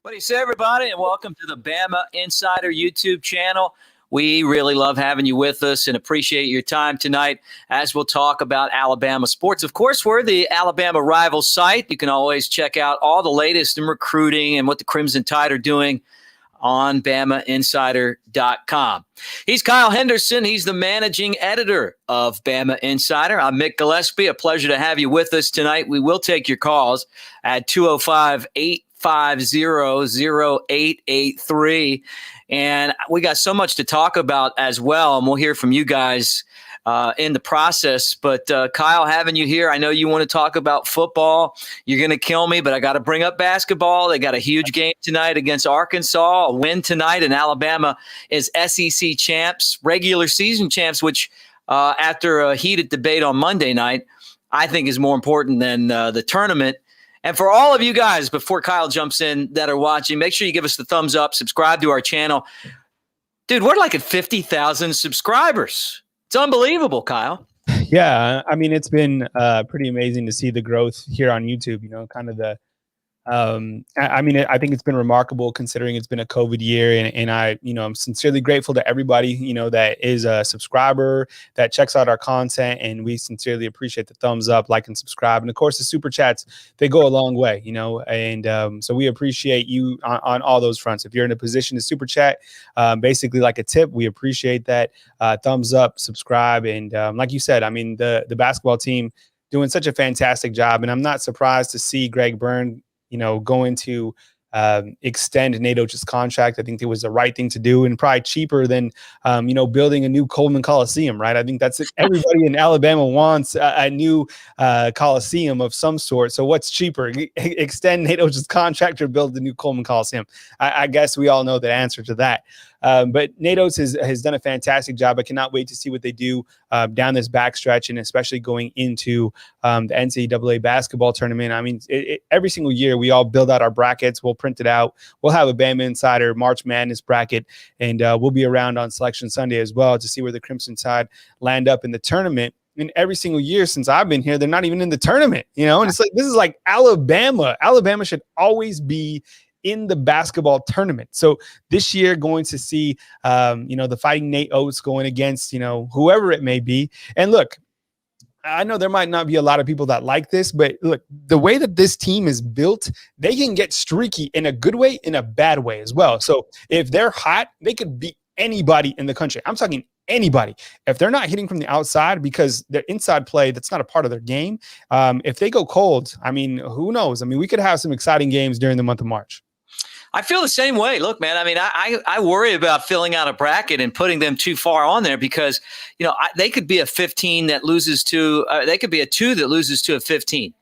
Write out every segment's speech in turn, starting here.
What do you say, everybody, and welcome to the Bama Insider YouTube channel. We really love having you with us and appreciate your time tonight as we'll talk about Alabama sports. Of course, we're the Alabama rival site. You can always check out all the latest in recruiting and what the Crimson Tide are doing on BamaInsider.com. He's Kyle Henderson. He's the managing editor of Bama Insider. I'm Mick Gillespie. A pleasure to have you with us tonight. We will take your calls at 205-850-0883. And we got so much to talk about as well, and we'll hear from you guys in the process. But Kyle, having you here, I know you want to talk about football. You're going to kill me, but I got to bring up basketball. They got a huge game tonight against Arkansas, a win tonight, and Alabama is SEC champs, regular season champs, which after a heated debate on Monday night, I think is more important than the tournament. And for all of you guys, before Kyle jumps in that are watching, make sure you give us the thumbs up, subscribe to our channel. Dude, we're like at 50,000 subscribers. It's unbelievable, Kyle. Yeah, I mean, it's been pretty amazing to see the growth here on YouTube, you know, kind of the I mean, I think it's been remarkable considering it's been a COVID year, and I, you know, I'm sincerely grateful to everybody, you know, that is a subscriber that checks out our content, and we sincerely appreciate the thumbs up, like, and subscribe, and of course the super chats, they go a long way, you know, and so we appreciate you on all those fronts. If you're in a position to super chat, basically like a tip, we appreciate that. Thumbs up, subscribe, and like you said, I mean, the basketball team doing such a fantastic job, and I'm not surprised to see Greg Byrne, you know, going to extend Nate Oats' contract. I think it was the right thing to do, and probably cheaper than, you know, building a new Coleman Coliseum, right? I think that's it. Everybody in Alabama wants a new Coliseum of some sort. So what's cheaper, extend Nate Oats' contract or build the new Coleman Coliseum? I guess we all know the answer to that. But Nate Oats has done a fantastic job. I cannot wait to see what they do down this backstretch, and especially going into the NCAA basketball tournament. I mean, every single year we all build out our brackets. We'll print it out. We'll have a Bama Insider March Madness bracket, and we'll be around on Selection Sunday as well to see where the Crimson Tide land up in the tournament. And every single year since I've been here, they're not even in the tournament, you know? And it's like, this is like Alabama. Alabama should always be in the basketball tournament. So this year, going to see, you know, the Fighting Nate Oats going against, you know, whoever it may be. And look, I know there might not be a lot of people that like this, but look, the way that this team is built, they can get streaky in a good way, in a bad way as well. So if they're hot, they could beat anybody in the country. I'm talking anybody. If they're not hitting from the outside because their inside play, that's not a part of their game. If they go cold, I mean, who knows? I mean, we could have some exciting games during the month of March. I feel the same way. Look, man, I mean, I worry about filling out a bracket and putting them too far on there because, you know, they could be a 15 that loses to, they could be a 2 that loses to a 15.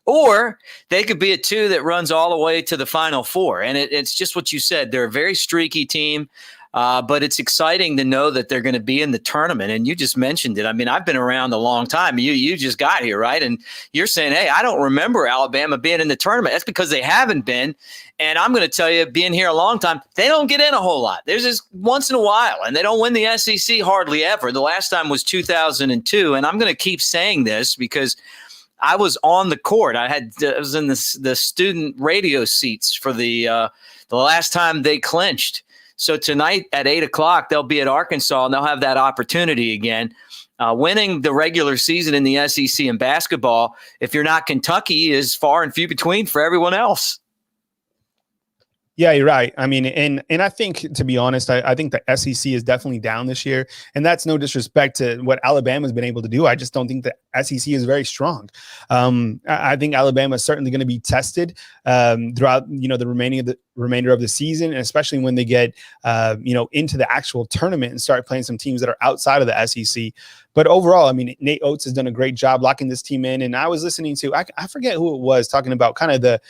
Or they could be a 2 that runs all the way to the Final Four. And it's just what you said. They're a very streaky team. But it's exciting to know that they're going to be in the tournament. And you just mentioned it. I mean, I've been around a long time. You just got here, right? And you're saying, hey, I don't remember Alabama being in the tournament. That's because they haven't been. And I'm going to tell you, being here a long time, they don't get in a whole lot. There's just once in a while, and they don't win the SEC hardly ever. The last time was 2002. And I'm going to keep saying this because I was on the court. I was in the student radio seats for the last time they clinched. So tonight at 8 o'clock, they'll be at Arkansas, and they'll have that opportunity again. Winning the regular season in the SEC in basketball, if you're not Kentucky, is far and few between for everyone else. Yeah, you're right. I mean, and I think, to be honest, I think the SEC is definitely down this year, and that's no disrespect to what Alabama's been able to do. I just don't think the SEC is very strong. I think Alabama is certainly going to be tested throughout, you know, the remainder of the season, and especially when they get, you know, into the actual tournament and start playing some teams that are outside of the SEC. But overall, I mean, Nate Oats has done a great job locking this team in. And I was listening to, I forget who it was, talking about kind of the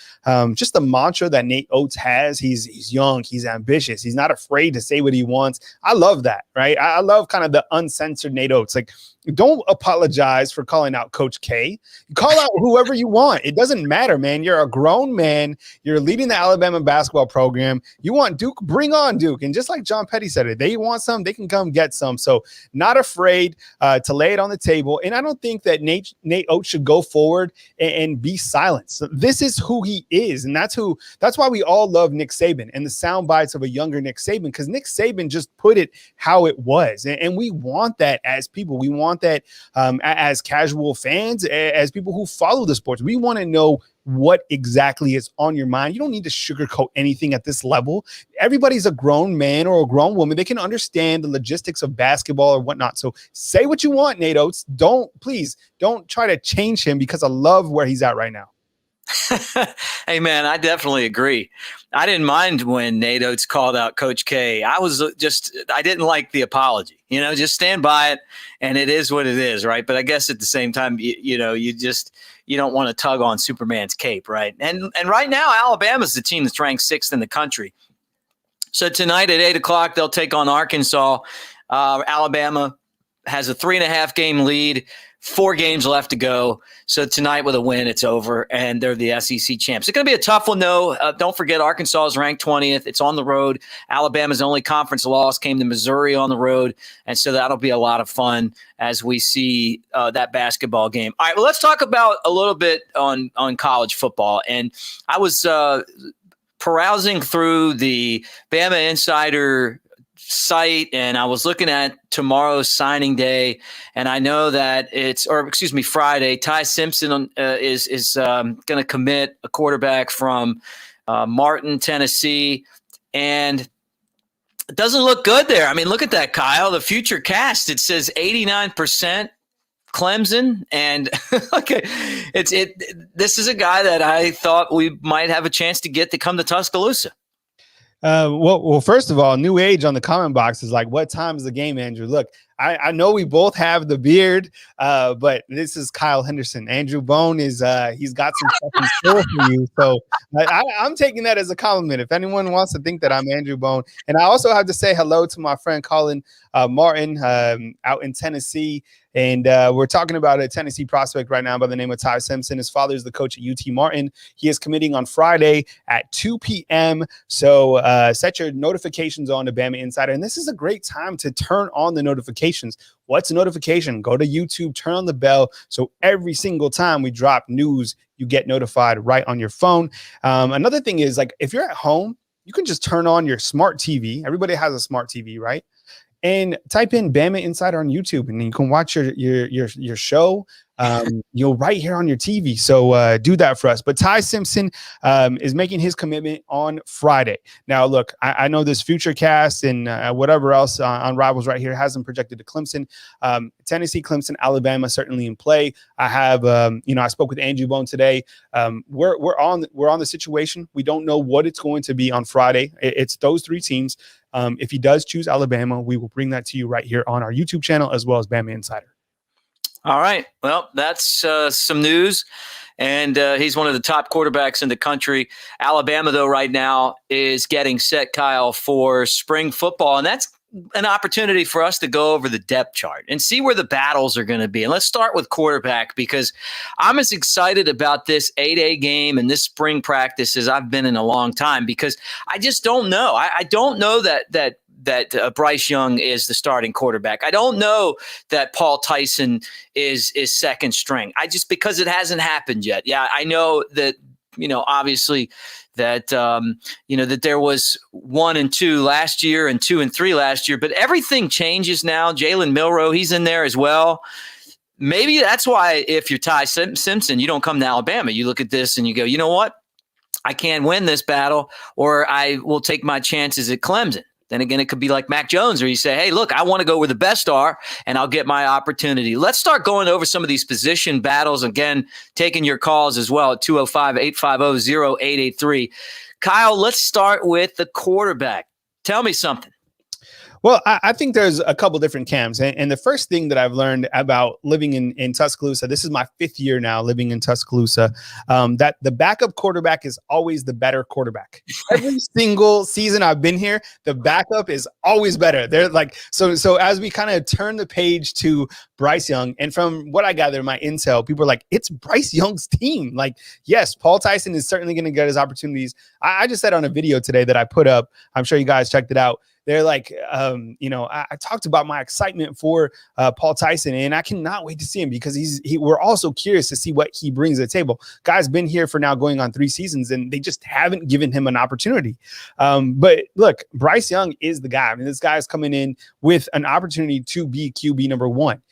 just the mantra that Nate Oats has. He's young, he's ambitious, he's not afraid to say what he wants. I love that, right? I love kind of the uncensored Nate Oats. Like, don't apologize for calling out Coach K. Call out whoever you want. It doesn't matter, man. You're a grown man. You're leading the Alabama basketball program. You want Duke? Bring on Duke. And just like John Petty said, if they want some, they can come get some. So not afraid to lay it on the table. And I don't think that Nate Oats should go forward and be silent. So this is who he is. And that's why we all love Nick Saban and the sound bites of a younger Nick Saban, because Nick Saban just put it how it was. And we want that as people. We want that as casual fans, as people who follow the sports. We want to know what exactly is on your mind. You don't need to sugarcoat anything at this level. Everybody's a grown man or a grown woman. They can understand the logistics of basketball or whatnot. So say what you want, Nate Oats. Please don't try to change him, because I love where he's at right now. Hey, man, I definitely agree. I didn't mind when Nate Oats called out Coach K. I didn't like the apology. Just stand by it, and it is what it is, right? But I guess at the same time, you don't want to tug on Superman's cape, right? And right now, Alabama's the team that's ranked 6th in the country. So tonight at 8:00, they'll take on Arkansas. Alabama has a 3.5 game lead. 4 games left to go. So tonight with a win, it's over, and they're the SEC champs. It's going to be a tough one, though. Don't forget, Arkansas is ranked 20th. It's on the road. Alabama's only conference loss came to Missouri on the road, and so that'll be a lot of fun as we see that basketball game. All right, well, let's talk about a little bit on college football. And I was perusing through the BamaInsider site, and I was looking at tomorrow's signing day, and I know that Friday. Ty Simpson is going to commit, a quarterback from Martin, Tennessee, and it doesn't look good there. I mean, look at that, Kyle. The future cast, it says 89% Clemson, and okay, this is a guy that I thought we might have a chance to get to come to Tuscaloosa. Well, first of all, new age on the comment box is like, what time is the game, Andrew? Look, I know we both have the beard, but this is Kyle Henderson. Andrew Bone he's got some stuff in store for you. So I'm taking that as a compliment. If anyone wants to think that I'm Andrew Bone. And I also have to say hello to my friend Colin Martin out in Tennessee. And we're talking about a Tennessee prospect right now by the name of Ty Simpson. His father is the coach at UT Martin. He is committing on Friday at 2 p.m. So set your notifications on to BamaInsider. And this is a great time to turn on the notifications. What's a notification? Go to YouTube, turn on the bell. So every single time we drop news, you get notified right on your phone. Another thing is, like, if you're at home, you can just turn on your smart TV. Everybody has a smart TV, right? And type in BamaInsider on YouTube, and you can watch your show. You'll right here on your TV. So do that for us. But Ty Simpson is making his commitment on Friday. Now, look, I know this future cast and whatever else on Rivals right here hasn't projected to Clemson. Tennessee, Clemson, Alabama certainly in play. I have, I spoke with Andrew Bone today. We're on the situation. We don't know what it's going to be on Friday. It's those 3 teams. If he does choose Alabama, we will bring that to you right here on our YouTube channel as well as BamaInsider. All right. Well, that's some news. And he's one of the top quarterbacks in the country. Alabama, though, right now is getting set, Kyle, for spring football. And that's an opportunity for us to go over the depth chart and see where the battles are going to be. And let's start with quarterback, because I'm as excited about this 8A game and this spring practice as I've been in a long time, because I just don't know. I don't know that Bryce Young is the starting quarterback. I don't know that Paul Tyson is second string. Because it hasn't happened yet. Yeah, I know that, obviously that, that there was 1 and 2 last year and 2 and 3 last year, but everything changes now. Jalen Milroe, he's in there as well. Maybe that's why if you're Ty Simpson, you don't come to Alabama. You look at this and you go, you know what? I can't win this battle, or I will take my chances at Clemson. Then again, it could be like Mac Jones, where you say, hey, look, I want to go where the best are, and I'll get my opportunity. Let's start going over some of these position battles. Again, taking your calls as well at 205-850-0883. Kyle, let's start with the quarterback. Tell me something. Well, I think there's a couple different camps. And the first thing that I've learned about living in Tuscaloosa, this is my 5th year now living in Tuscaloosa, that the backup quarterback is always the better quarterback. Every single season I've been here, the backup is always better. They're like, so as we kind of turn the page to Bryce Young, and from what I gather, my intel, people are like, it's Bryce Young's team. Like, yes, Paul Tyson is certainly going to get his opportunities. I just said on a video today that I put up, I'm sure you guys checked it out. They're like, I talked about my excitement for Paul Tyson, and I cannot wait to see him because we're also curious to see what he brings to the table. Guy's been here for now going on 3 seasons, and they just haven't given him an opportunity. But look, Bryce Young is the guy. I mean, this guy is coming in with an opportunity to be QB number 1.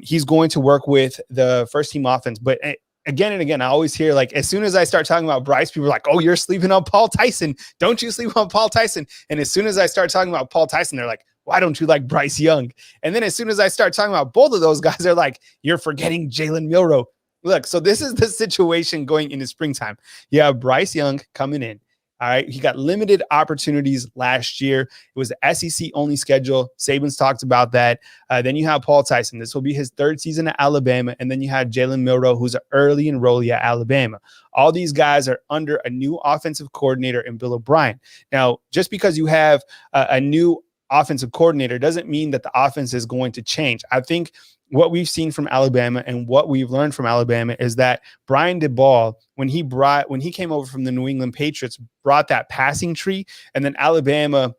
He's going to work with the first team offense, but again and again, I always hear, like, as soon as I start talking about Bryce, people are like, oh, you're sleeping on Paul Tyson. Don't you sleep on Paul Tyson? And as soon as I start talking about Paul Tyson, they're like, why don't you like Bryce Young? And then as soon as I start talking about both of those guys, they're like, you're forgetting Jalen Milroe. Look, so this is the situation going into springtime. You have Bryce Young coming in. All right. He got limited opportunities last year. It was the SEC only schedule. Saban's talked about that. Then you have Paul Tyson. This will be his 3rd season at Alabama. And then you have Jalen Milroe, who's an early enrollee at Alabama. All these guys are under a new offensive coordinator in Bill O'Brien. Now, just because you have a new offensive coordinator doesn't mean that the offense is going to change. I think what we've seen from Alabama and what we've learned from Alabama is that Brian DeBall, when he came over from the New England Patriots, brought that passing tree, and then Alabama,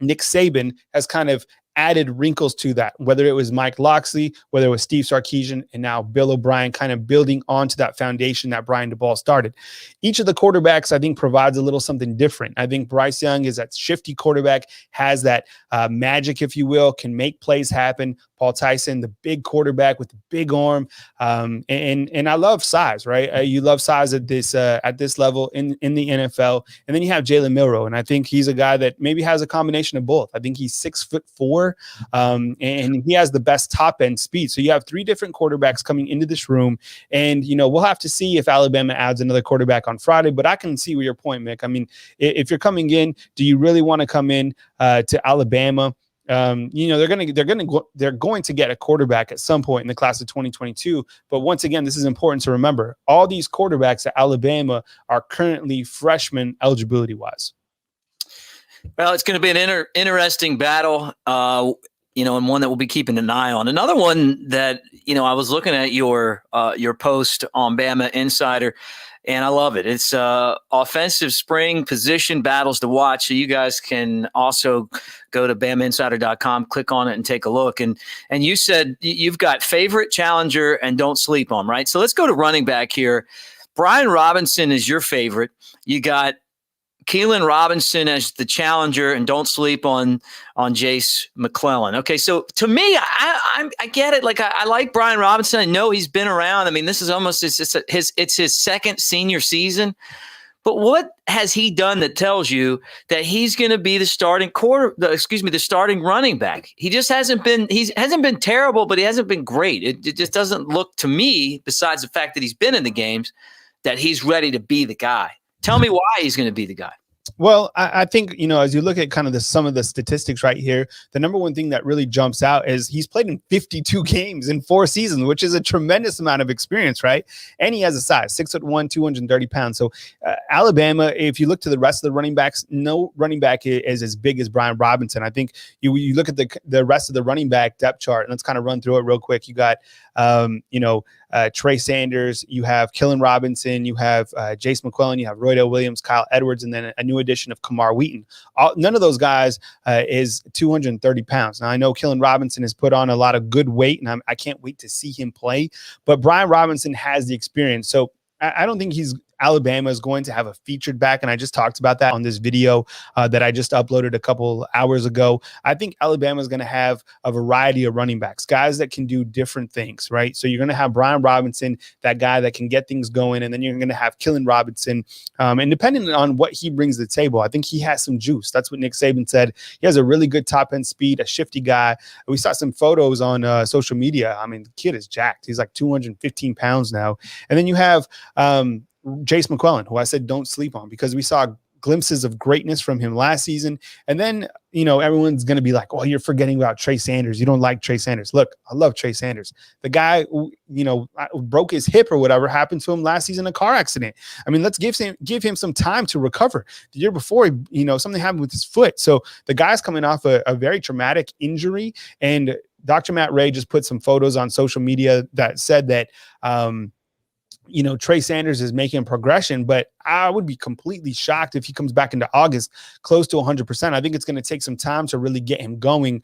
Nick Saban has kind of added wrinkles to that, whether it was Mike Locksley, whether it was Steve Sarkisian, and now Bill O'Brien kind of building onto that foundation that Brian DeBall started. Each of the quarterbacks, I think, provides a little something different. I think Bryce Young is that shifty quarterback, has that magic, if you will, can make plays happen. Paul Tyson, the big quarterback with the big arm. And I love size, right? You love size at this level in the NFL. And then you have Jalen Milroe. And I think he's a guy that maybe has a combination of both. I think he's 6'4", and he has the best top end speed. So you have 3 different quarterbacks coming into this room. And, we'll have to see if Alabama adds another quarterback on Friday, but I can see your point, Mick. I mean, if you're coming in, do you really want to come in to Alabama? They're going to get a quarterback at some point in the class of 2022. But once again, this is important to remember. All these quarterbacks at Alabama are currently freshmen eligibility wise. Well, it's going to be an interesting battle, and one that we'll be keeping an eye on. Another one that, I was looking at your post on Bama Insider, and I love it. It's offensive spring position battles to watch. So you guys can also go to BamaInsider.com, click on it, and take a look. And you said you've got favorite, challenger, and don't sleep on, right? So let's go to running back here. Brian Robinson is your favorite. You got Keelan Robinson as the challenger, and don't sleep on Jace McClellan. Okay, so to me, I get it. Like I like Brian Robinson. I know he's been around. I mean, this is almost it's his second senior season. But what has he done that tells you that he's going to be the starting running back? He just hasn't been terrible, but he hasn't been great. It just doesn't look to me, besides the fact that he's been in the games, that he's ready to be the guy. Tell me why he's going to be the guy. Well, I think, as you look at kind of some of the statistics right here, the number one thing that really jumps out is he's played in 52 games in 4 seasons, which is a tremendous amount of experience, right? And he has a size, 6'1", 230 pounds. So Alabama, if you look to the rest of the running backs, no running back is as big as Brian Robinson. I think you look at the rest of the running back depth chart, and let's kind of run through it real quick. You got, Trey Sanders, you have Keelan Robinson, you have Jace McClellan, you have Roydell Williams, Kyle Edwards, and then a new addition of Kamar Wheaton. None of those guys is 230 pounds. Now, I know Keelan Robinson has put on a lot of good weight, and I can't wait to see him play. But Brian Robinson has the experience. So I don't think Alabama is going to have a featured back, and I just talked about that on this video that I just uploaded a couple hours ago. I think Alabama is going to have a variety of running backs, guys that can do different things, right? So you're going to have Brian Robinson, that guy that can get things going, and then you're going to have Keelan Robinson. And depending on what he brings to the table, I think he has some juice. That's what Nick Saban said. He has a really good top-end speed, a shifty guy. We saw some photos on social media. I mean, the kid is jacked. He's like 215 pounds now. And then you have Jace McClellan, who I said don't sleep on, because we saw glimpses of greatness from him last season. And then, everyone's going to be like, oh, you're forgetting about Trey Sanders. You don't like Trey Sanders. Look, I love Trey Sanders. The guy, broke his hip or whatever happened to him last season in a car accident. I mean, let's give him some time to recover. The year before, something happened with his foot. So the guy's coming off a very traumatic injury. And Dr. Matt Ray just put some photos on social media that said that, Trey Sanders is making progression, but I would be completely shocked if he comes back into August close to 100%. I think it's going to take some time to really get him going.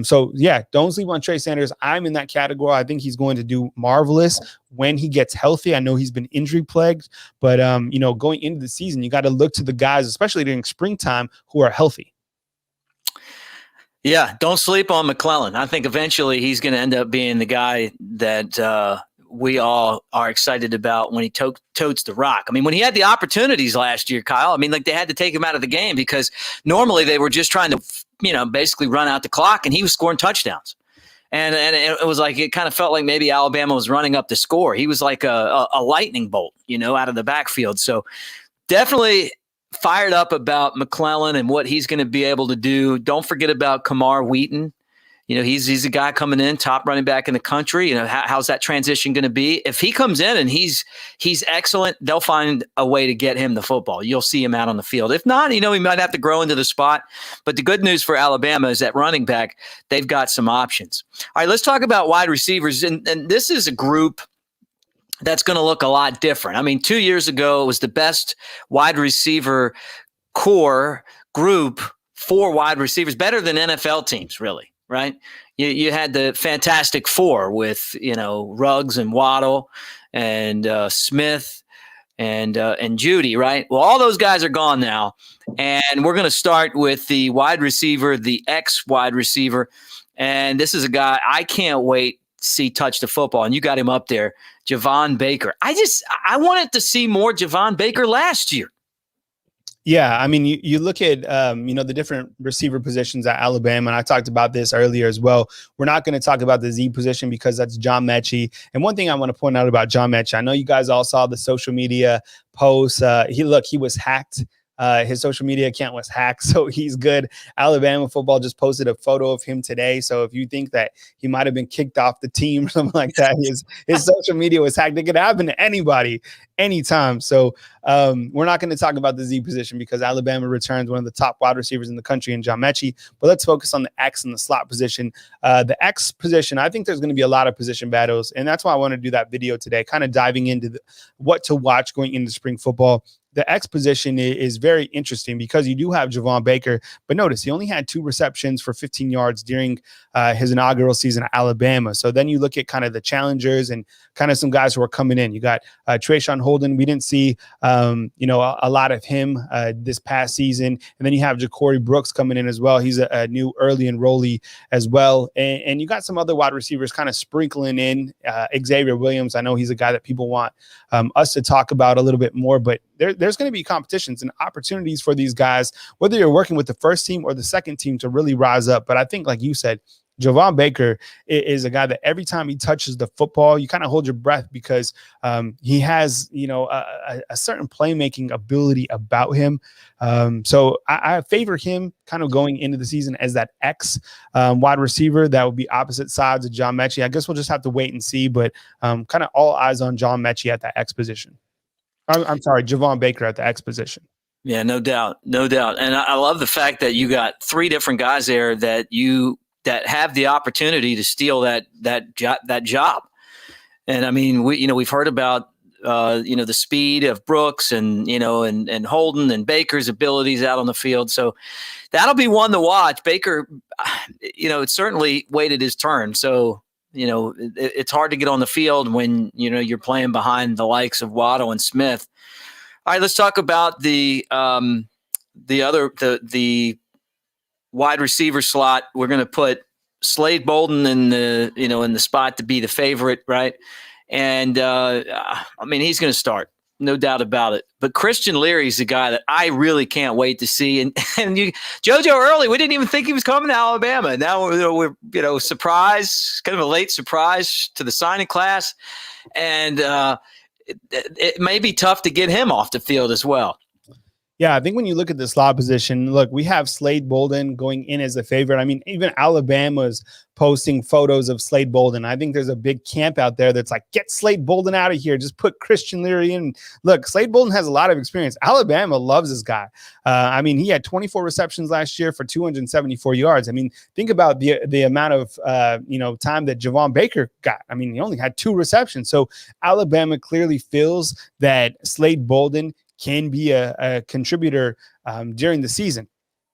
So yeah, don't sleep on Trey Sanders. I'm in that category. I think he's going to do marvelous when he gets healthy. I know he's been injury plagued, but going into the season, you got to look to the guys, especially during springtime, who are healthy. Yeah, don't sleep on McClellan. I think eventually he's going to end up being the guy that we all are excited about when he totes the rock. I mean, when he had the opportunities last year, Kyle, they had to take him out of the game because normally they were just trying to, basically run out the clock, and he was scoring touchdowns. And it was like, it kind of felt like maybe Alabama was running up the score. He was like a lightning bolt, out of the backfield. So definitely fired up about McClellan and what he's going to be able to do. Don't forget about Kamar Wheaton. He's a guy coming in, top running back in the country. How's that transition going to be? If he comes in and he's excellent, they'll find a way to get him the football. You'll see him out on the field. If not, he might have to grow into the spot. But the good news for Alabama is that running back, they've got some options. All right, let's talk about wide receivers. And this is a group that's going to look a lot different. 2 years ago, it was the best wide receiver core group for wide receivers, better than NFL teams, really. Right. You had the Fantastic Four with, Ruggs and Waddle and Smith and Judy. Right. Well, all those guys are gone now. And we're going to start with the wide receiver, the ex wide receiver. And this is a guy I can't wait to see touch the football. And you got him up there, Javon Baker. I wanted to see more Javon Baker last year. Yeah, you look at, the different receiver positions at Alabama, and I talked about this earlier as well. We're not going to talk about the Z position because that's John Mechie. And one thing I want to point out about John Mechie, I know you guys all saw the social media posts. He was hacked. His social media account was hacked, so he's good. Alabama football just posted a photo of him today. So if you think that he might have been kicked off the team or something like that, his social media was hacked. It could happen to anybody, anytime. So we're not going to talk about the Z position because Alabama returns one of the top wide receivers in the country in John Mechie. But let's focus on the X and the slot position. The X position, I think there's going to be a lot of position battles, and that's why I want to do that video today, kind of diving into what to watch going into spring football. The X position is very interesting because you do have Javon Baker, but notice he only had 2 receptions for 15 yards during his inaugural season at Alabama. So then you look at kind of the challengers and kind of some guys who are coming in. You got Trayshawn Holden. We didn't see, a lot of him this past season. And then you have Ja'Cory Brooks coming in as well. He's a new early enrollee as well. And you got some other wide receivers kind of sprinkling in. Xavier Williams, I know he's a guy that people want us to talk about a little bit more, but there's going to be competitions and opportunities for these guys, whether you're working with the first team or the second team, to really rise up. But I think, like you said, Javon Baker is a guy that every time he touches the football, you kind of hold your breath because he has, a certain playmaking ability about him. So I favor him kind of going into the season as that X wide receiver that would be opposite sides of John Mechie. I guess we'll just have to wait and see, but kind of all eyes on John Mechie at that X position. I'm sorry, Javon Baker at the X position. Yeah, no doubt. And I love the fact that you got 3 different guys there that have the opportunity to steal that job. And we've heard about the speed of Brooks and and Holden and Baker's abilities out on the field. So that'll be one to watch. Baker, it's certainly waited his turn. So it's hard to get on the field when you're playing behind the likes of Waddle and Smith. All right, let's talk about the wide receiver slot. We're going to put Slade Bolden in the spot to be the favorite, right? And he's going to start, no doubt about it. But Christian Leary is a guy that I really can't wait to see. And JoJo Early, we didn't even think he was coming to Alabama. Now we're surprised, kind of a late surprise to the signing class, and it may be tough to get him off the field as well. Yeah, I think when you look at the slot position, look, we have Slade Bolden going in as a favorite. I mean, even Alabama's posting photos of Slade Bolden. I think there's a big camp out there that's like, get Slade Bolden out of here. Just put Christian Leary in. Look, Slade Bolden has a lot of experience. Alabama loves this guy. I mean, he had 24 receptions last year for 274 yards. I mean, think about the amount of time that Javon Baker got. I mean, he only had 2 receptions. So Alabama clearly feels that Slade Bolden can be a contributor during the season.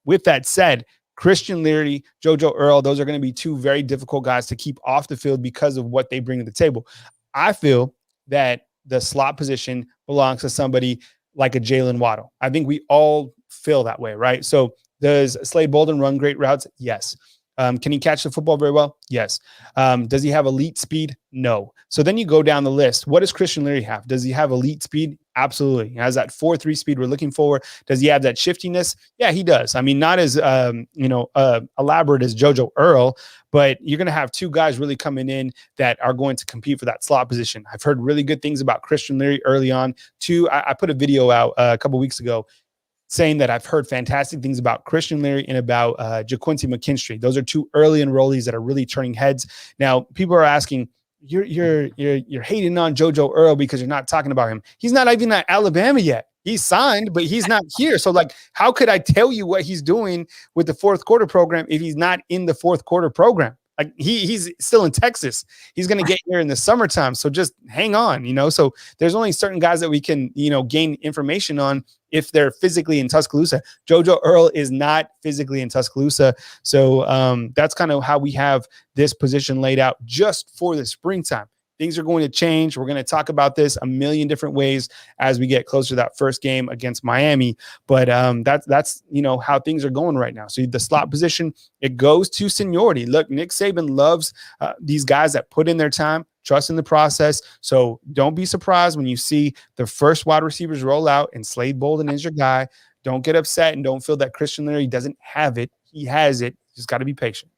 With that said, Christian Leary, JoJo Earl, those are going to be 2 very difficult guys to keep off the field because of what they bring to the table. I feel that the slot position belongs to somebody like a Jalen Waddle. I think we all feel that way, right? So does Slade Bolden run great routes? Yes. Can he catch the football very well? Yes. Does he have elite speed? No. So then you go down the list. What does Christian Leary have? Does he have elite speed? Absolutely. He has that 4.3 speed we're looking for. Does he have that shiftiness? Yeah, he does. I mean, not as elaborate as JoJo Earl, but you're going to have 2 guys really coming in that are going to compete for that slot position. I've heard really good things about Christian Leary early on. I put a video out a couple weeks ago saying that I've heard fantastic things about Christian Leary and about JaQuincy McKinstry. Those are 2 early enrollees that are really turning heads. Now, people are asking, you're hating on JoJo Earl because you're not talking about him. He's not even at Alabama yet. He's signed, but he's not here. So, like, how could I tell you what he's doing with the 4th quarter program if he's not in the 4th quarter program? Like, he's still in Texas. He's going to get here in the summertime. So just hang on, So there's only certain guys that we can, gain information on if they're physically in Tuscaloosa. JoJo Earl is not physically in Tuscaloosa. So that's kind of how we have this position laid out just for the springtime. Things are going to change. We're going to talk about this a million different ways as we get closer to that first game against Miami. But that's how things are going right now. So the slot position, it goes to seniority. Look, Nick Saban loves these guys that put in their time, trust in the process. So don't be surprised when you see the first wide receivers roll out and Slade Bolden is your guy. Don't get upset and don't feel that Christian Leary doesn't have it. He has it. Just got to be patient.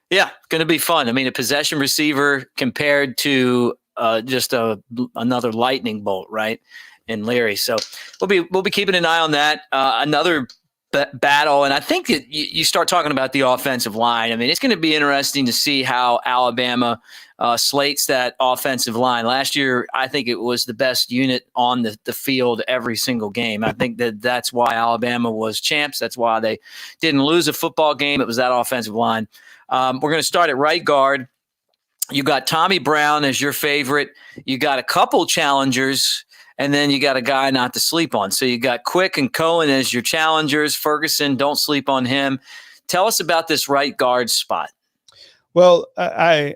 Yeah, going to be fun. I mean, a possession receiver compared to just another lightning bolt, right? In Leary. So we'll be keeping an eye on that. Another battle, and I think that you start talking about the offensive line. I mean, it's going to be interesting to see how Alabama slates that offensive line. Last year, I think it was the best unit on the field every single game. I think that's why Alabama was champs. That's why they didn't lose a football game. It was that offensive line. We're going to start at right guard. You got Tommy Brown as your favorite. You got a couple challengers, and then you got a guy not to sleep on. So you got Quick and Cohen as your challengers. Ferguson, don't sleep on him. Tell us about this right guard spot. Well, I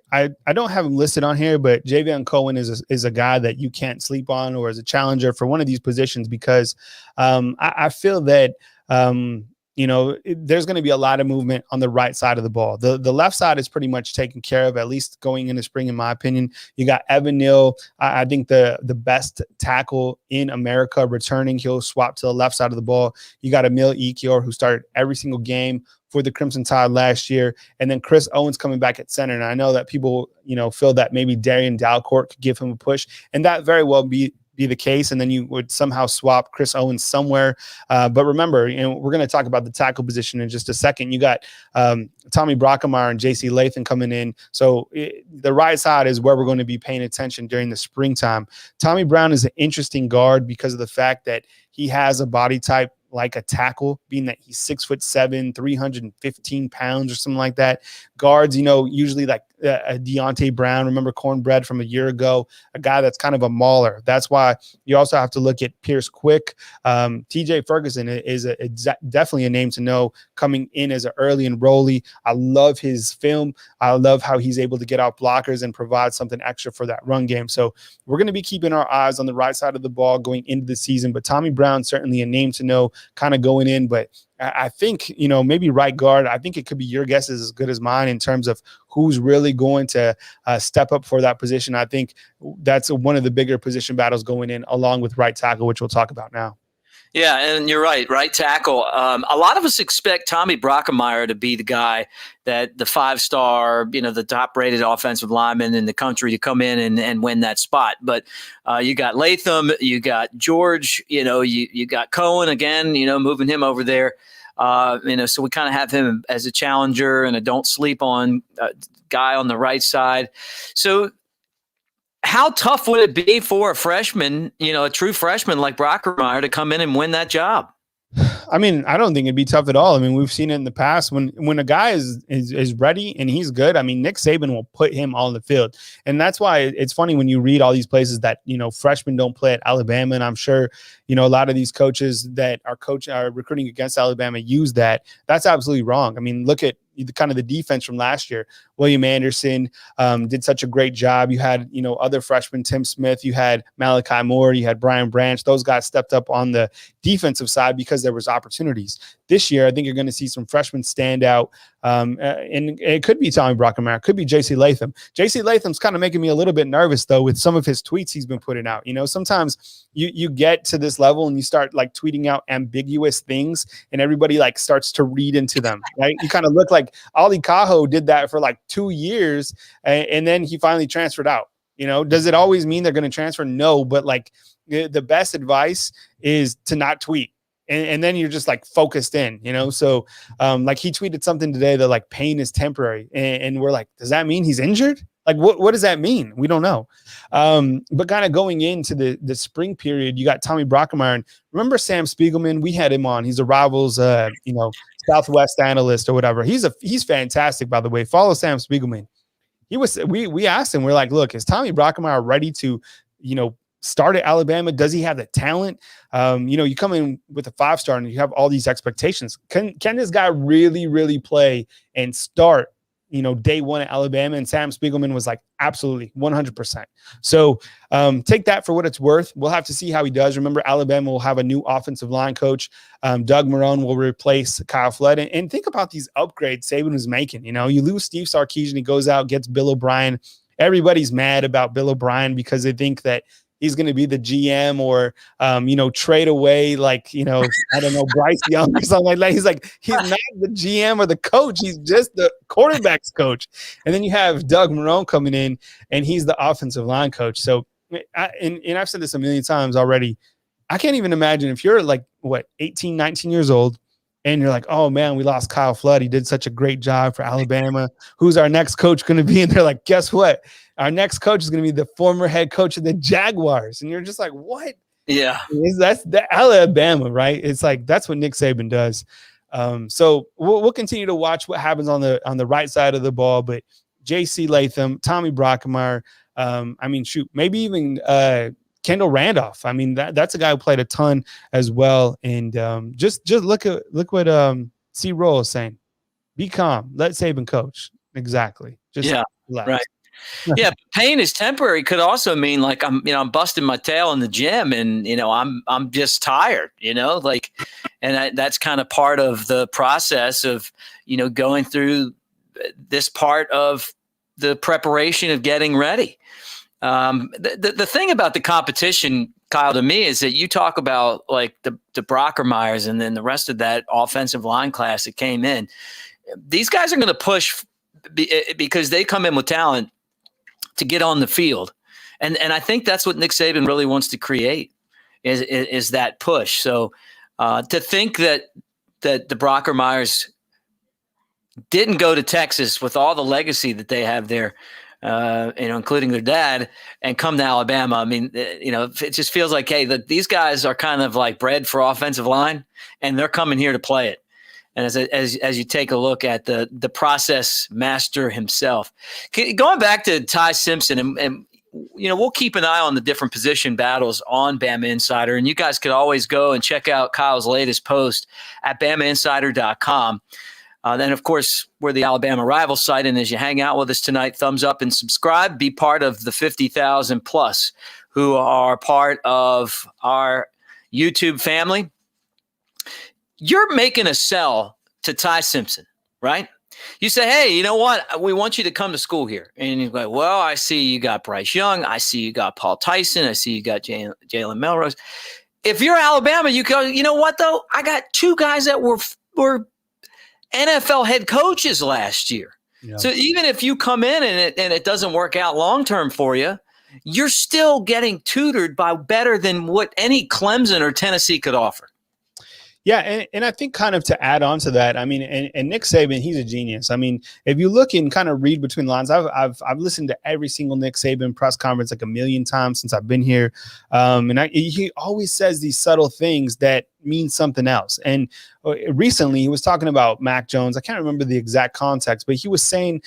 don't have him listed on here, but Javion Cohen is a guy that you can't sleep on or as a challenger for one of these positions because I feel that there's going to be a lot of movement on the right side of the ball. The left side is pretty much taken care of, at least going into spring, in my opinion. You got Evan Neal. I think the best tackle in America returning. He'll swap to the left side of the ball. You got Emil Ekiyor, who started every single game for the Crimson Tide last year. And then Chris Owens coming back at center. And I know that people, feel that maybe Darian Dalcourt could give him a push. And that very well be the case, and then you would somehow swap Chris Owens somewhere. But remember, we're going to talk about the tackle position in just a second. You got Tommy Brockemeyer and J.C. Lathan coming in. So the right side is where we're going to be paying attention during the springtime. Tommy Brown is an interesting guard because of the fact that he has a body type like a tackle, being that he's 6'7", 315 pounds or something like that. Guards, usually like Deontay Brown, remember Cornbread from a year ago, a guy that's kind of a mauler. That's why you also have to look at Pierce Quick. TJ Ferguson is definitely a name to know coming in as an early enrollee. I love his film. I love how he's able to get out blockers and provide something extra for that run game. So we're going to be keeping our eyes on the right side of the ball going into the season. But Tommy Brown, certainly a name to know kind of going in. But I think, maybe right guard, I think it could be your guess is as good as mine in terms of who's really going to step up for that position. I think that's one of the bigger position battles going in, along with right tackle, which we'll talk about now. Yeah, and you're right. Right tackle. A lot of us expect Tommy Brockemeyer to be the guy that the 5-star, the top-rated offensive lineman in the country to come in and win that spot. But you got Latham, you got George, you got Cohen again, moving him over there. So we kind of have him as a challenger and a don't sleep on guy on the right side. So how tough would it be for a freshman, a true freshman like Brockemeyer to come in and win that job? I mean, I don't think it'd be tough at all. I mean, we've seen it in the past when a guy is ready and he's good. I mean, Nick Saban will put him on the field. And that's why it's funny when you read all these places that, freshmen don't play at Alabama. And I'm sure, a lot of these coaches that are recruiting against Alabama use that. That's absolutely wrong. I mean, look at the defense from last year. William Anderson did such a great job. You had, other freshmen, Tim Smith, you had Malachi Moore, you had Brian Branch. Those guys stepped up on the defensive side because there was opportunities. This year, I think you're going to see some freshmen stand out. And it could be Tommy Brockemeyer, it could be JC Latham. JC Latham's kind of making me a little bit nervous, though, with some of his tweets he's been putting out. Sometimes you get to this level and you start tweeting out ambiguous things and everybody starts to read into them, right? You kind of look like Ali Cajo did that for 2 years and then he finally transferred out. Does it always mean they're going to transfer? No, but the best advice is to not tweet. And then you're just focused in, So he tweeted something today that pain is temporary. And we're like, does that mean he's injured? What does that mean? We don't know. But kind of going into the spring period, you got Tommy Brockemeyer. And remember Sam Spiegelman? We had him on. He's a Rivals, Southwest analyst or whatever. He's fantastic, by the way. Follow Sam Spiegelman. We asked him, we're like, look, is Tommy Brockemeyer ready to, start at Alabama? Does he have the talent? You come in with a 5-star and you have all these expectations. Can this guy really, really play and start, day one at Alabama? And Sam Spiegelman was like, absolutely, 100%. So take that for what it's worth. We'll have to see how he does. Remember, Alabama will have a new offensive line coach. Doug Marrone will replace Kyle Flood. And think about these upgrades Saban was making. You lose Steve Sarkisian, he goes out, gets Bill O'Brien. Everybody's mad about Bill O'Brien because they think that he's going to be the GM or, trade away, I don't know, Bryce Young or something like that. He's not the GM or the coach. He's just the quarterback's coach. And then you have Doug Marrone coming in and he's the offensive line coach. So, and I've said this a million times already. I can't even imagine if you're 18, 19 years old and you're like, oh man, we lost Kyle Flood. He did such a great job for Alabama. Who's our next coach going to be? And they're like, guess what? Our next coach is going to be the former head coach of the Jaguars. And you're just like, what? Yeah. That's the Alabama, right? It's that's what Nick Saban does. So we'll continue to watch what happens on the right side of the ball. But JC Latham, Tommy Brockemeyer, maybe even Kendall Randolph. I mean, that's a guy who played a ton as well. And just look what C. Roll is saying. Be calm. Let Saban coach. Exactly. Just relax. Right. Yeah, pain is temporary could also mean I'm busting my tail in the gym and I'm just tired, and that's kind of part of the process of going through this part of the preparation of getting ready. The thing about the competition, Kyle, to me is that you talk about the Brockemeyers and then the rest of that offensive line class that came in. These guys are going to push because they come in with talent to get on the field. And I think that's what Nick Saban really wants to create is that push. So to think that the Brockemeyers didn't go to Texas with all the legacy that they have there, including their dad, and come to Alabama. I mean, it just feels like, hey, these guys are kind of bred for offensive line and they're coming here to play it. And as you take a look at the process master himself, going back to Ty Simpson, and we'll keep an eye on the different position battles on Bama Insider, and you guys could always go and check out Kyle's latest post at BamaInsider.com. Then, of course, we're the Alabama rival site, and as you hang out with us tonight, thumbs up and subscribe. Be part of the 50,000 plus who are part of our YouTube family. You're making a sell to Ty Simpson, right? You say, hey, you know what? We want you to come to school here. And he's like, well, I see you got Bryce Young. I see you got Paul Tyson. I see you got Jalen Melrose. if you're Alabama, you go, you know what though? I got two guys that were NFL head coaches last year. Yeah. So even if you come in and it doesn't work out long-term for you, you're still getting tutored by better than what any Clemson or Tennessee could offer. Yeah, and I think kind of to add on to that, I mean, and Nick Saban, he's a genius. I mean, if you look and kind of read between the lines, I've listened to every single Nick Saban press conference like a million times since I've been here, and he always says these subtle things that mean something else. And recently, he was talking about Mac Jones. I can't remember the exact context, but he was saying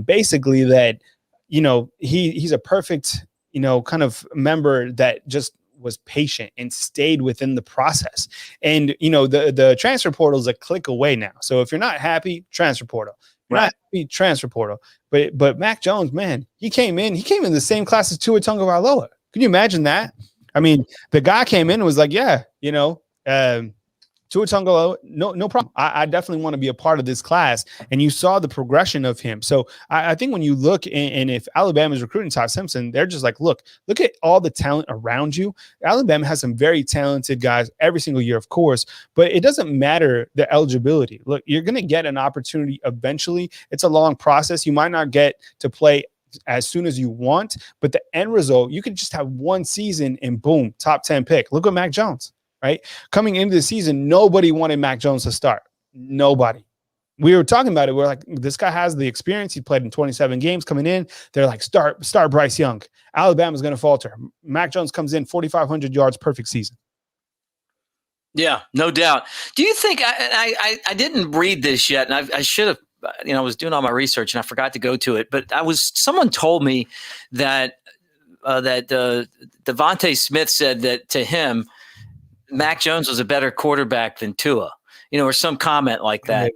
basically that he's a perfect kind of member that just was patient and stayed within the process. And, the transfer portal is a click away now. So if you're not happy, transfer portal. Right. Not happy, transfer portal. But Mac Jones, man, he came in the same class as Tua Tagovailoa. Can you imagine that? I mean, the guy came in and was like, yeah, Tua Tagovailoa, no problem. I definitely want to be a part of this class. And you saw the progression of him. So I think when you look and if Alabama's recruiting Ty Simpson, they're just like, look at all the talent around you. Alabama has some very talented guys every single year, of course, but it doesn't matter the eligibility. Look, you're going to get an opportunity eventually. It's a long process. You might not get to play as soon as you want, but the end result, you could just have one season and boom, top 10 pick. Look at Mac Jones. Right? Coming into the season, nobody wanted Mac Jones to start. Nobody. We were talking about it. We're like, this guy has the experience. He played in 27 games coming in. They're like, start Bryce Young. Alabama's going to falter. Mac Jones comes in, 4,500 yards, perfect season. Yeah, no doubt. Do you think I didn't read this yet, and I should have, I was doing all my research and I forgot to go to it, but someone told me that Devontae Smith said that to him, Mac Jones was a better quarterback than Tua, or some comment like that.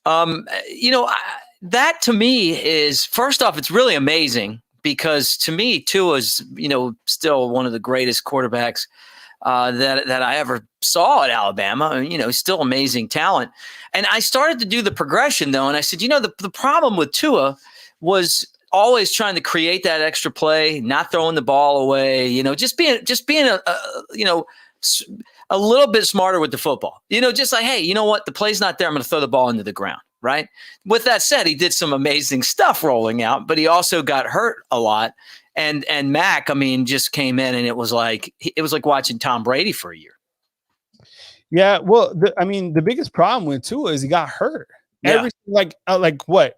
That to me is, first off, it's really amazing because to me, Tua's, still one of the greatest quarterbacks that I ever saw at Alabama. Still amazing talent. And I started to do the progression though. And I said, the problem with Tua was always trying to create that extra play, not throwing the ball away, just being a little bit smarter with the football, just like, hey, you know what? The play's not there. I'm going to throw the ball into the ground. Right. With that said, he did some amazing stuff rolling out, but he also got hurt a lot. And Mac, just came in and it was like watching Tom Brady for a year. Yeah. Well, the biggest problem with Tua is he got hurt. Yeah.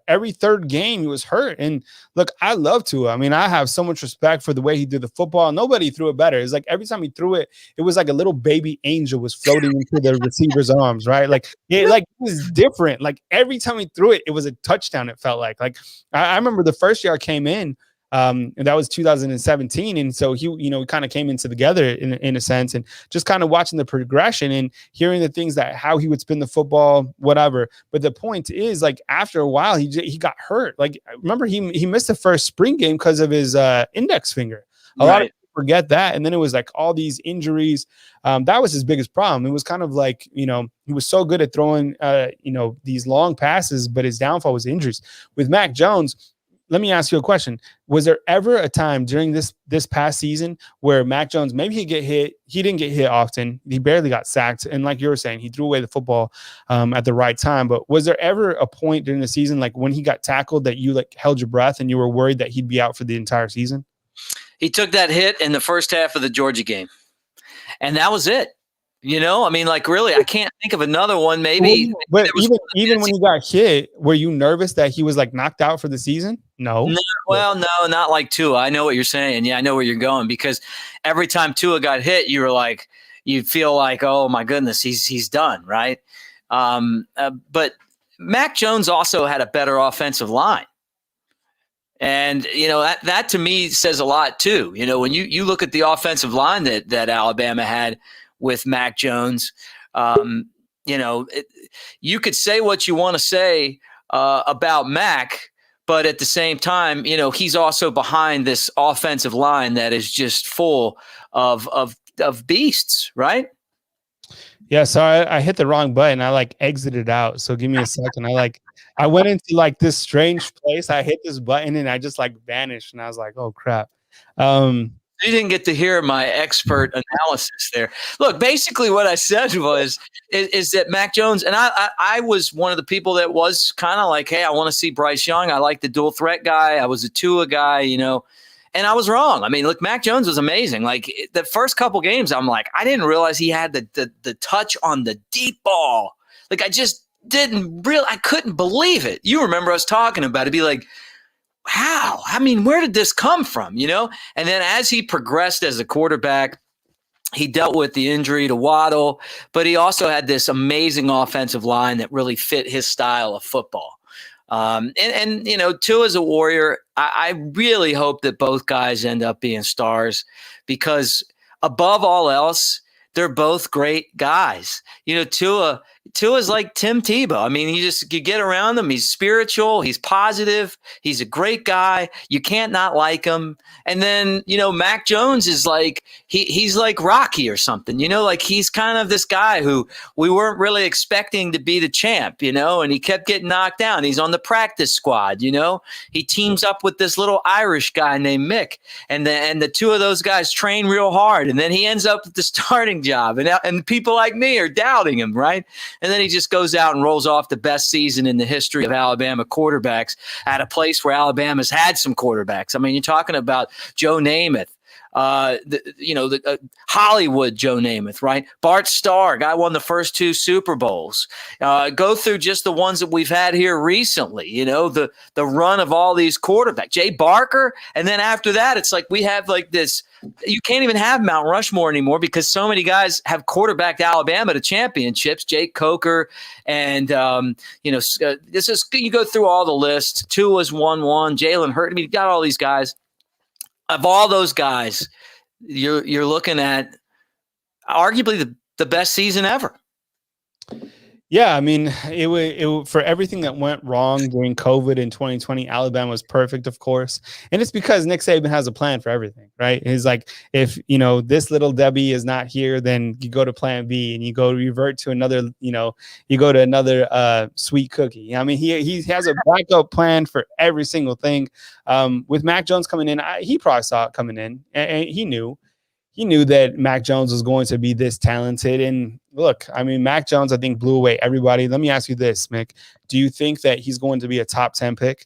Every third game he was hurt. And look, I love Tua. I have so much respect for the way he did the football. Nobody threw it better. It's like every time he threw it, it was like a little baby angel was floating into the receiver's arms, right? It was different. Like every time he threw it, it was a touchdown. It felt like I remember the first year I came in, and that was 2017. And so he kind of came into together in a sense, and just kind of watching the progression and hearing the things that how he would spin the football, whatever. But the point is, after a while, he got hurt. Remember he missed the first spring game because of his index finger. A lot of people forget that. And then it was all these injuries. That was his biggest problem. It was kind of he was so good at throwing, these long passes, but his downfall was injuries. With Mac Jones, let me ask you a question. Was there ever a time during this past season where Mac Jones, maybe he get hit? He didn't get hit often. He barely got sacked. And like you were saying, he threw away the football at the right time. But was there ever a point during the season, when he got tackled, that you held your breath and you were worried that he'd be out for the entire season? He took that hit in the first half of the Georgia game. And that was it. Really, I can't think of another one. Maybe. But even when he got hit, were you nervous that he was knocked out for the season? No. Well, no, not like Tua. I know what you're saying. Yeah, I know where you're going, because every time Tua got hit, you feel like, oh my goodness, he's done, right? But Mac Jones also had a better offensive line. And, that to me says a lot too. When you look at the offensive line that Alabama had with Mac Jones, you could say what you want to say about Mac, but at the same time, he's also behind this offensive line that is just full of beasts, right? Yeah. So I hit the wrong button. I exited out. So give me a second. I went into this strange place. I hit this button and I just vanished, and I was like, oh crap. You didn't get to hear my expert analysis there. Look, basically what I said was is that Mac Jones, and I was one of the people that was kind of like, hey, I want to see Bryce Young. I like the dual threat guy. I was a Tua guy, and I was wrong. I mean, look, Mac Jones was amazing. Like the first couple games, I'm like, I didn't realize he had the touch on the deep ball. Like I just I couldn't believe it. You remember us talking about it, be like, how? I mean, where did this come from, And then as he progressed as a quarterback, he dealt with the injury to Waddle, but he also had this amazing offensive line that really fit his style of football. Tua's a warrior. I really hope that both guys end up being stars because above all else, they're both great guys. Tua's like Tim Tebow. I mean, you get around him. He's spiritual. He's positive. He's a great guy. You can't not like him. And then, Mac Jones is like, he's like Rocky or something, like he's kind of this guy who we weren't really expecting to be the champ, and he kept getting knocked down. He's on the practice squad, he teams up with this little Irish guy named Mick. And the two of those guys train real hard. And then he ends up with the starting job. And people like me are doubting him, right? And then he just goes out and rolls off the best season in the history of Alabama quarterbacks at a place where Alabama's had some quarterbacks. I mean, you're talking about Joe Namath, Hollywood Joe Namath, right? Bart Starr, guy won the first 2 Super Bowls. Go through just the ones that we've had here recently, the run of all these quarterbacks. Jay Barker, and then after that, it's like we have like this. You can't even have Mount Rushmore anymore because so many guys have quarterbacked Alabama to championships. Jake Coker, and this is you go through all the lists. Tua's 1-1. Jalen Hurts. I mean, you got all these guys. Of all those guys, you're looking at arguably the best season ever. Yeah, I mean, it for everything that went wrong during COVID in 2020, Alabama was perfect, of course. And it's because Nick Saban has a plan for everything, right? He's like, if, this little Debbie is not here, then you go to plan B and you go revert to another, you go to another sweet cookie. I mean, he has a backup plan for every single thing. With Mac Jones coming in, he probably saw it coming in, and he knew that Mac Jones was going to be this talented. And look, I mean, Mac Jones, I think, blew away everybody. Let me ask you this, Mick. Do you think that he's going to be a top 10 pick?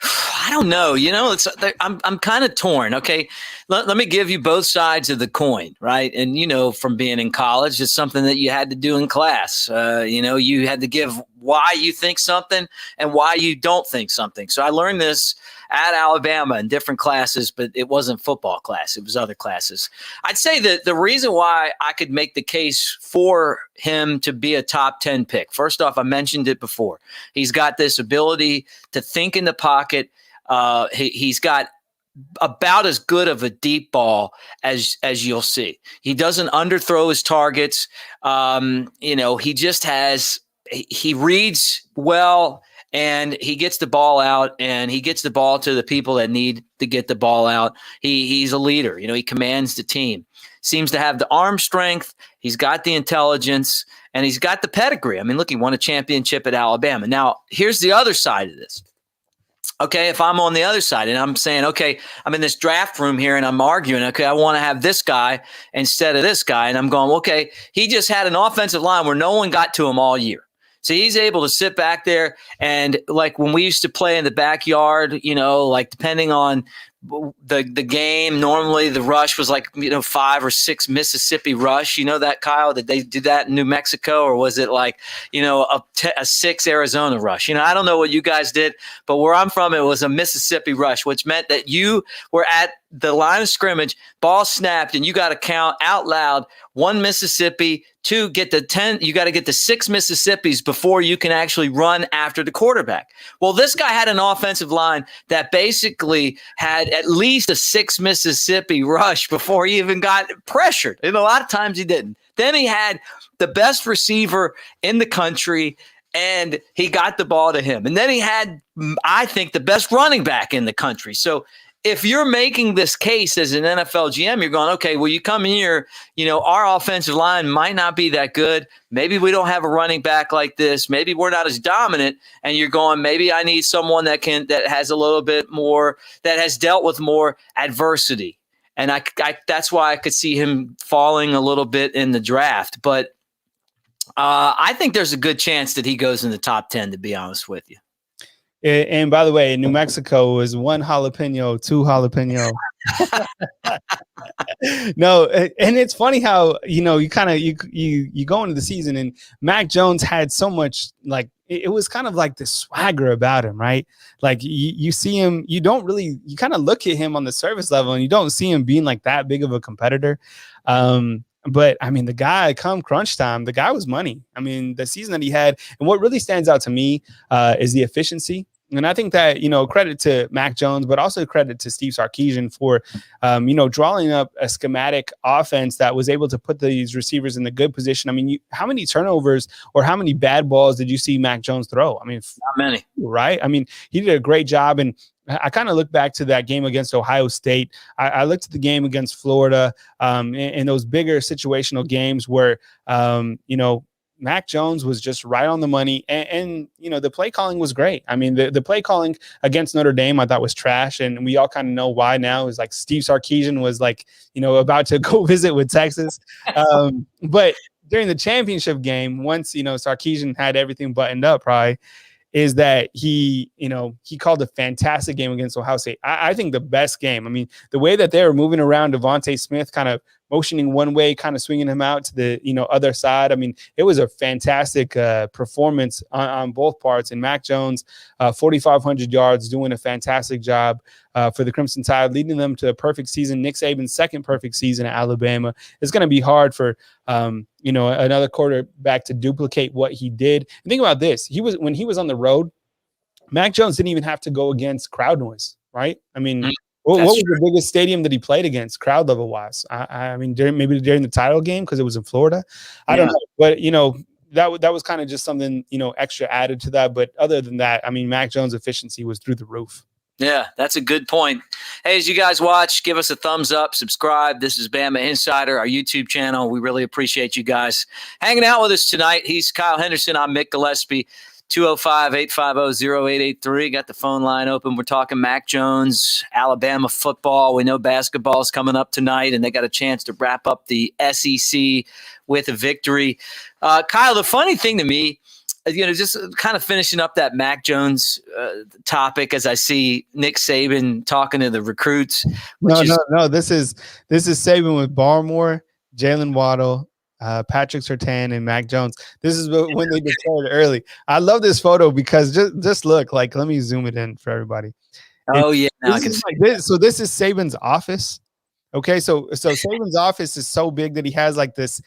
I don't know. I'm kind of torn. Okay. Let me give you both sides of the coin, right? And, from being in college, it's something that you had to do in class. You had to give why you think something and why you don't think something. So I learned this at Alabama in different classes, but it wasn't football class. It was other classes. I'd say that the reason why I could make the case for him to be a top 10 pick, first off, I mentioned it before. He's got this ability to think in the pocket. He's got about as good of a deep ball as you'll see. He doesn't underthrow his targets. He reads well, and he gets the ball out, and he gets the ball to the people that need to get the ball out. He's a leader. He commands the team. Seems to have the arm strength. He's got the intelligence, and he's got the pedigree. I mean, look, he won a championship at Alabama. Now, here's the other side of this. Okay, if I'm on the other side and I'm saying, okay, I'm in this draft room here and I'm arguing, okay, I want to have this guy instead of this guy. And I'm going, okay, he just had an offensive line where no one got to him all year. So he's able to sit back there, and like when we used to play in the backyard, like depending on the game, normally the rush was like 5 or 6 Mississippi rush. You know that, Kyle, that they did that in New Mexico, or was it like a 6 Arizona rush? I don't know what you guys did, but where I'm from, it was a Mississippi rush, which meant that you were at the line of scrimmage, ball snapped, and you got to count out loud 1 Mississippi, 2, get the 10. You got to get the 6 Mississippis before you can actually run after the quarterback. Well, this guy had an offensive line that basically had at least a 6 Mississippi rush before he even got pressured. And a lot of times he didn't. Then he had the best receiver in the country, and he got the ball to him. And then he had, I think, the best running back in the country. So if you're making this case as an NFL GM, you're going, okay, well, you come here, our offensive line might not be that good. Maybe we don't have a running back like this. Maybe we're not as dominant. And you're going, maybe I need someone that has a little bit more, that has dealt with more adversity. And I that's why I could see him falling a little bit in the draft. But I think there's a good chance that he goes in the top 10, to be honest with you. And by the way, New Mexico is 1 jalapeno, 2 jalapeno. No, and it's funny how you go into the season and Mac Jones had so much, like, it was kind of like the swagger about him, right? Like you see him, you kind of look at him on the surface level and you don't see him being like that big of a competitor. But I mean, the guy, come crunch time, the guy was money. I mean, the season that he had, and what really stands out to me is the efficiency. And I think that, credit to Mac Jones, but also credit to Steve Sarkisian for, drawing up a schematic offense that was able to put these receivers in the good position. I mean, how many turnovers or how many bad balls did you see Mac Jones throw? I mean, not many, right? I mean, he did a great job. And I kind of look back to that game against Ohio State. I looked at the game against Florida, in those bigger situational games where, Mac Jones was just right on the money. And the play calling was great. I mean, the play calling against Notre Dame, I thought was trash. And we all kind of know why now. Is like Steve Sarkisian was like, about to go visit with Texas. But during the championship game, once, Sarkisian had everything buttoned up, probably, is that he called a fantastic game against Ohio State. I think the best game. I mean, the way that they were moving around Devontae Smith, kind of motioning one way, kind of swinging him out to the other side. I mean, it was a fantastic performance on both parts. And Mac Jones, 4,500 yards, doing a fantastic job for the Crimson Tide, leading them to a perfect season. Nick Saban's second perfect season at Alabama. It's going to be hard for another quarterback to duplicate what he did. And think about this: when he was on the road, Mac Jones didn't even have to go against crowd noise, right? I mean. What was the biggest stadium that he played against, crowd level wise? I mean, during the title game, because it was in Florida. I don't know, but that was kind of just something extra added to that. But other than that, I mean, Mac Jones' efficiency was through the roof. Yeah, that's a good point. Hey, as you guys watch, give us a thumbs up, subscribe. This is Bama Insider, our YouTube channel. We really appreciate you guys hanging out with us tonight. He's Kyle Henderson. I'm Mick Gillespie. 205-850-0883. Got the phone line open. We're talking Mac Jones, Alabama football. We know basketball is coming up tonight, and they got a chance to wrap up the SEC with a victory. Kyle, the funny thing to me, just kind of finishing up that Mac Jones topic, as I see Nick Saban talking to the recruits. No. This is Saban with Barmore, Jalen Waddle, Patrick Surtain, and Mac Jones. This is when they declared early. I love this photo because just look, like, let me zoom it in for everybody. Oh, yeah. Now this is Saban's office. Okay, so Saban's office is so big that he has like this,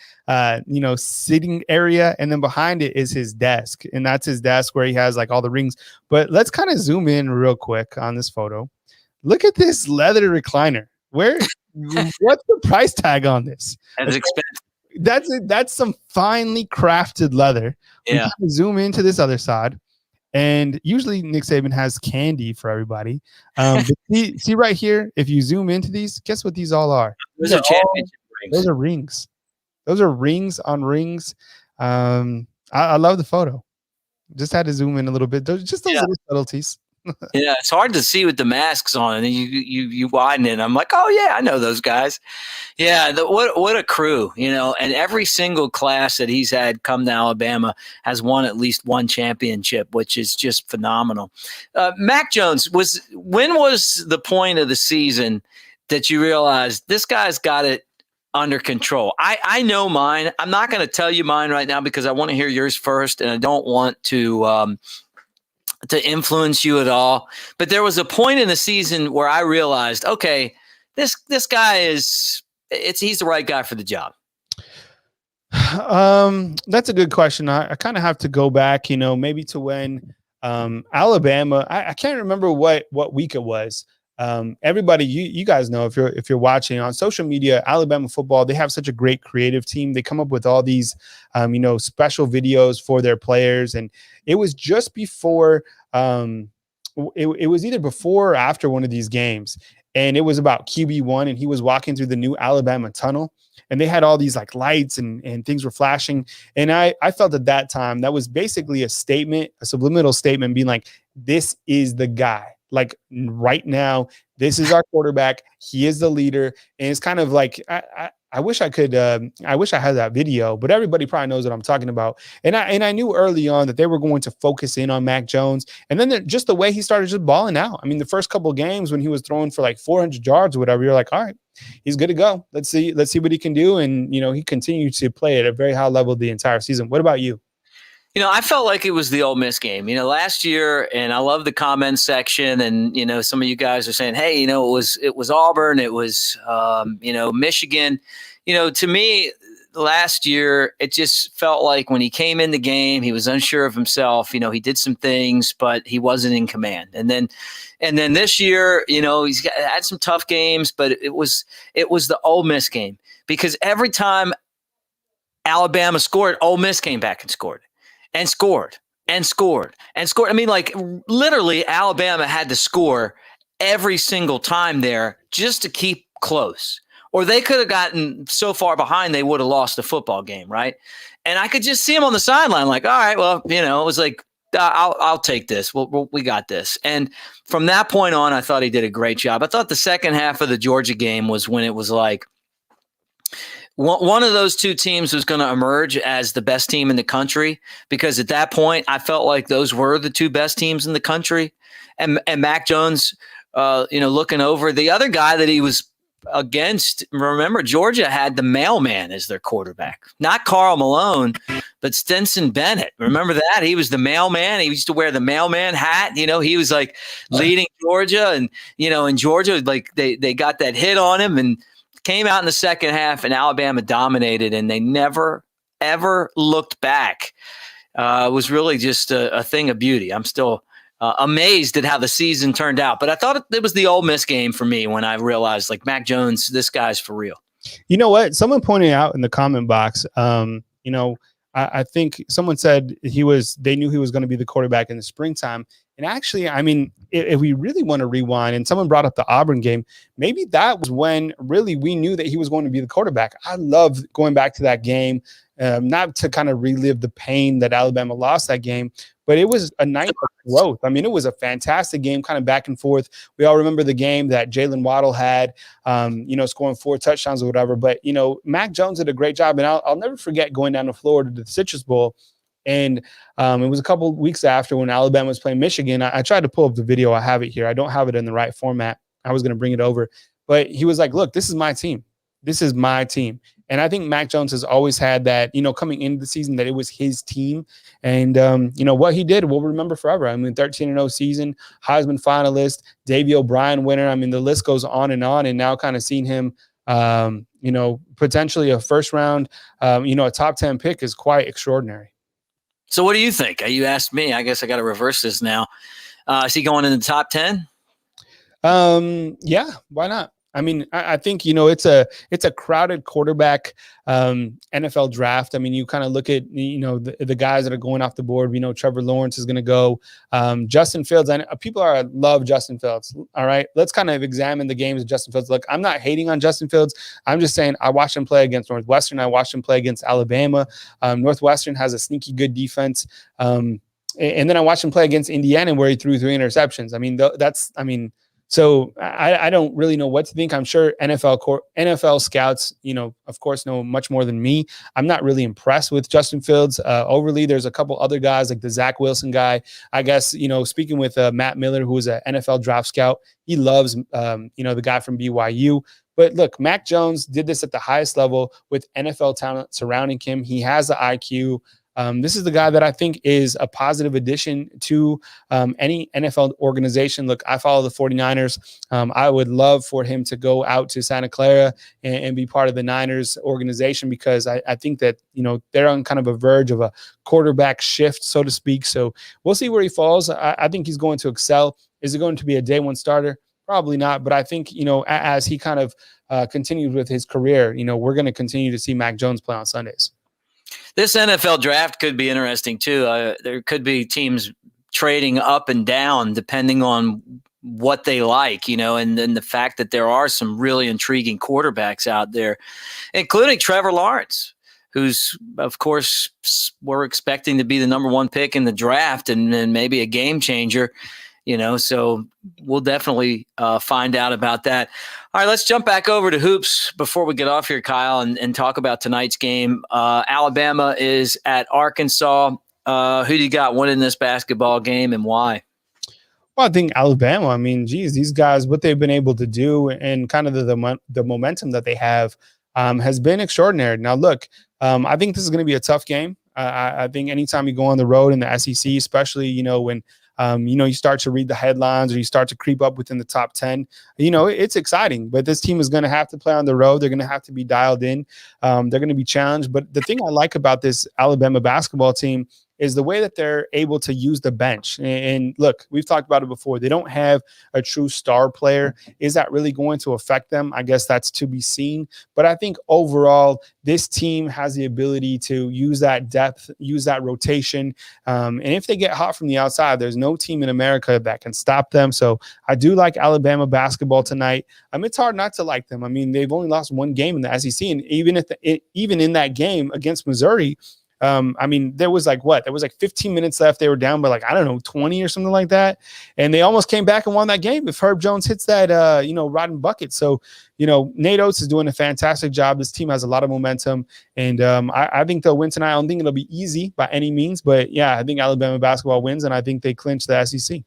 sitting area, and then behind it is his desk, and that's his desk where he has like all the rings. But let's kind of zoom in real quick on this photo. Look at this leather recliner. What's the price tag on this? That's expensive. That's some finely crafted leather. Yeah. Zoom into this other side, and usually Nick Saban has candy for everybody. But see right here, if you zoom into these, guess what these all are? Those are championship rings. Those are rings. Those are rings on rings. I love the photo. Just had to zoom in a little bit. Those little subtleties. Yeah, it's hard to see with the masks on, and then you widen it. I'm like, oh yeah, I know those guys. Yeah, what a crew, and every single class that he's had come to Alabama has won at least one championship, which is just phenomenal. Mac Jones, when was the point of the season that you realized this guy's got it under control? I know mine. I'm not going to tell you mine right now because I want to hear yours first, and I don't want to influence you at all. But there was a point in the season where I realized, okay, this guy he's the right guy for the job. That's a good question. I kind of have to go back, maybe to when Alabama, I can't remember what week it was. Everybody, you guys know, if you're watching on social media, Alabama football, they have such a great creative team. They come up with all these, special videos for their players. And it was just before, it was either before or after one of these games. and it was about QB1, and he was walking through the new Alabama tunnel, and they had all these like lights and things were flashing. And I felt at that time that was basically a statement, a subliminal statement being like, this is the guy. Like right now, this is our quarterback. He is the leader. And it's kind of like, I wish I could, I wish I had that video, but everybody probably knows what I'm talking about. And I knew early on that they were going to focus in on Mac Jones. And then just the way he started just balling out. I mean, the first couple of games when he was throwing for like 400 yards or whatever, you're like, all right, he's good to go. Let's see what he can do. And, he continued to play at a very high level the entire season. What about you? I felt like it was the Ole Miss game, last year, and I love the comments section. And, some of you guys are saying, hey, it was Auburn. It was, Michigan. To me, last year, it just felt like when he came in the game, he was unsure of himself. He did some things, but he wasn't in command. And then this year, he's had some tough games, but it was the Ole Miss game, because every time Alabama scored, Ole Miss came back and scored. And scored and scored and scored. I mean, like literally Alabama had to score every single time there just to keep close. Or they could have gotten so far behind they would have lost the football game, right? And I could just see him on the sideline like, all right, well, it was like, I'll take this. We got this. And from that point on, I thought he did a great job. I thought the second half of the Georgia game was when it was like, one of those two teams was going to emerge as the best team in the country, because at that point I felt like those were the two best teams in the country. And Mac Jones, looking over the other guy that he was against. Remember, Georgia had the mailman as their quarterback, not Karl Malone, but Stetson Bennett. Remember that? He was the mailman. He used to wear the mailman hat. He was like leading Georgia, and in Georgia, like they got that hit on him and came out in the second half, and Alabama dominated, and they never, ever looked back. It was really just a thing of beauty. I'm still amazed at how the season turned out. But I thought it was the Ole Miss game for me when I realized, like, Mac Jones, this guy's for real. You know what? Someone pointed out in the comment box, I think someone said they knew he was going to be the quarterback in the springtime. And actually, I mean, if we really want to rewind, and someone brought up the Auburn game, maybe that was when really we knew that he was going to be the quarterback. I love going back to that game, not to kind of relive the pain that Alabama lost that game, but it was a night of growth. I mean, it was a fantastic game, kind of back and forth. We all remember the game that Jalen Waddle had, scoring 4 touchdowns or whatever. But, Mac Jones did a great job. And I'll never forget going down to Florida to the Citrus Bowl. And it was a couple of weeks after when Alabama was playing Michigan. I tried to pull up the video. I have it here. I don't have it in the right format. I was going to bring it over. But he was like, look, this is my team. This is my team. And I think Mac Jones has always had that, coming into the season, that it was his team. And, what he did, we'll remember forever. I mean, 13-0 season, Heisman finalist, Davey O'Brien winner. I mean, the list goes on. And now kind of seeing him, potentially a first round, a top 10 pick is quite extraordinary. So what do you think? You asked me. I guess I got to reverse this now. Is he going in the top 10? Yeah, why not? I mean, I think, it's a crowded quarterback NFL draft. I mean, you kind of look at, the guys that are going off the board. We know Trevor Lawrence is going to go. Justin Fields, people love Justin Fields. All right, let's kind of examine the games of Justin Fields. Look, I'm not hating on Justin Fields. I'm just saying I watched him play against Northwestern. I watched him play against Alabama. Northwestern has a sneaky good defense. And then I watched him play against Indiana, where he threw 3 interceptions. I mean, so I don't really know what to think. I'm sure NFL scouts, of course, know much more than me. I'm not really impressed with Justin Fields overly. There's a couple other guys like the Zach Wilson guy. I guess, speaking with Matt Miller, who is an NFL draft scout, he loves, the guy from BYU. But look, Mac Jones did this at the highest level with NFL talent surrounding him. He has the IQ. This is the guy that I think is a positive addition to any NFL organization. Look, I follow the 49ers. I would love for him to go out to Santa Clara and be part of the Niners organization, because I think that, they're on kind of a verge of a quarterback shift, so to speak. So we'll see where he falls. I think he's going to excel. Is it going to be a day one starter? Probably not. But I think, as he kind of continues with his career, we're going to continue to see Mac Jones play on Sundays. This NFL draft could be interesting too. There could be teams trading up and down depending on what they like, and then the fact that there are some really intriguing quarterbacks out there, including Trevor Lawrence, who's, of course, we're expecting to be the number 1 pick in the draft and maybe a game changer, so we'll definitely find out about that. All right, let's jump back over to hoops before we get off here, Kyle, and talk about tonight's game. Alabama is at Arkansas. Who do you got winning this basketball game and why? Well, I think Alabama, I mean, geez, these guys, what they've been able to do and kind of the momentum that they have has been extraordinary. Now, look, I think this is going to be a tough game. I think anytime you go on the road in the SEC, especially, when you start to read the headlines or you start to creep up within the top 10, it's exciting. But this team is going to have to play on the road. They're going to have to be dialed in. They're going to be challenged. But the thing I like about this Alabama basketball team is the way that they're able to use the bench. And look, we've talked about it before. They don't have a true star player. Is that really going to affect them? I guess that's to be seen. But I think overall, this team has the ability to use that depth, use that rotation. And if they get hot from the outside, there's no team in America that can stop them. So I do like Alabama basketball tonight. It's hard not to like them. I mean, they've only lost 1 game in the SEC. And even in that game against Missouri, there was like 15 minutes left. They were down by 20 or something like that. And they almost came back and won that game if Herb Jones hits that, rotten bucket. So, Nate Oats is doing a fantastic job. This team has a lot of momentum. And I think they'll win tonight. I don't think it'll be easy by any means. But, yeah, I think Alabama basketball wins, and I think they clinch the SEC.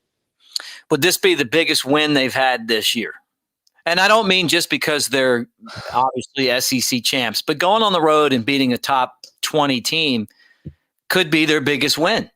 Would this be the biggest win they've had this year? And I don't mean just because they're obviously SEC champs, but going on the road and beating a top 20 team could be their biggest win.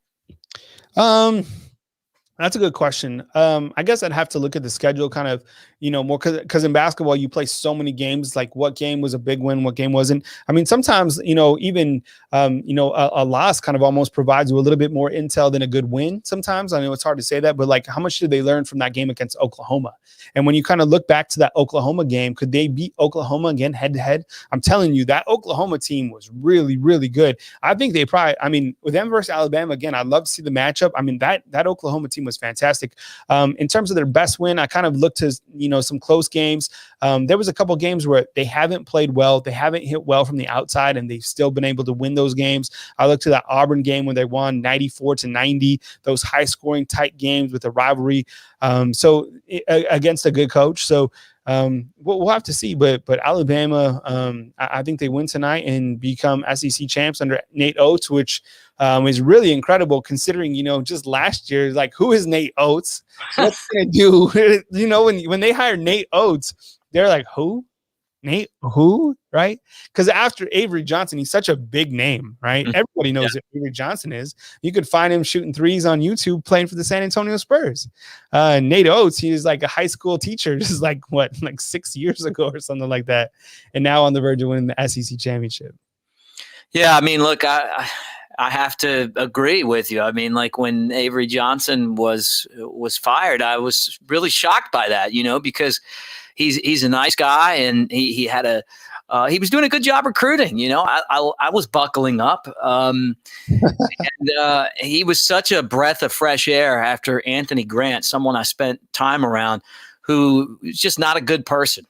That's a good question. I guess I'd have to look at the schedule kind of, more because in basketball, you play so many games, like what game was a big win, what game wasn't. I mean, sometimes, even, a loss kind of almost provides you a little bit more intel than a good win. Sometimes I know it's hard to say that, but how much did they learn from that game against Oklahoma? And when you kind of look back to that Oklahoma game, could they beat Oklahoma again head to head? I'm telling you, that Oklahoma team was really, really good. I think they probably, with them versus Alabama, again, I'd love to see the matchup. That Oklahoma team was fantastic. In terms of their best win, I kind of looked to, some close games. There was a couple games where they haven't played well. They haven't hit well from the outside, and they've still been able to win those games. I looked to that Auburn game when they won 94-90, those high scoring tight games with a rivalry. Against a good coach. So we'll have to see, but Alabama, I think they win tonight and become SEC champs under Nate Oats, which is really incredible considering, just last year, who is Nate Oats? What's he gonna do? When they hired Nate Oats, they're like, who? Nate, who? Right? Because after Avery Johnson, he's such a big name, right? Mm-hmm. Everybody knows who Avery Johnson is. You could find him shooting threes on YouTube playing for the San Antonio Spurs. Nate Oats, he was like a high school teacher just 6 years ago or something like that. And now on the verge of winning the SEC championship. Yeah, look, I have to agree with you. When Avery Johnson was fired, I was really shocked by that, because he's a nice guy and he had he was doing a good job recruiting. I was buckling up. And he was such a breath of fresh air after Anthony Grant, someone I spent time around, who is just not a good person.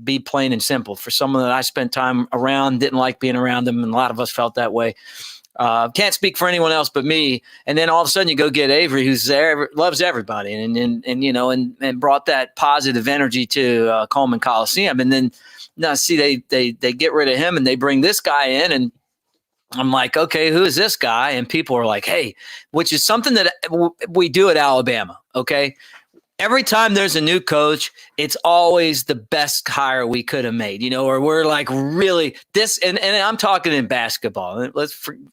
Be plain and simple. For someone that I spent time around, didn't like being around him, and a lot of us felt that way. Can't speak for anyone else but me. And then all of a sudden you go get Avery, who's there, loves everybody, and brought that positive energy to Coleman Coliseum. And then now see they get rid of him and they bring this guy in, and I'm like, okay, who is this guy? And people are like, hey, which is something that we do at Alabama. Okay. Every time there's a new coach, it's always the best hire we could have made, or we're like really this. And I'm talking in basketball.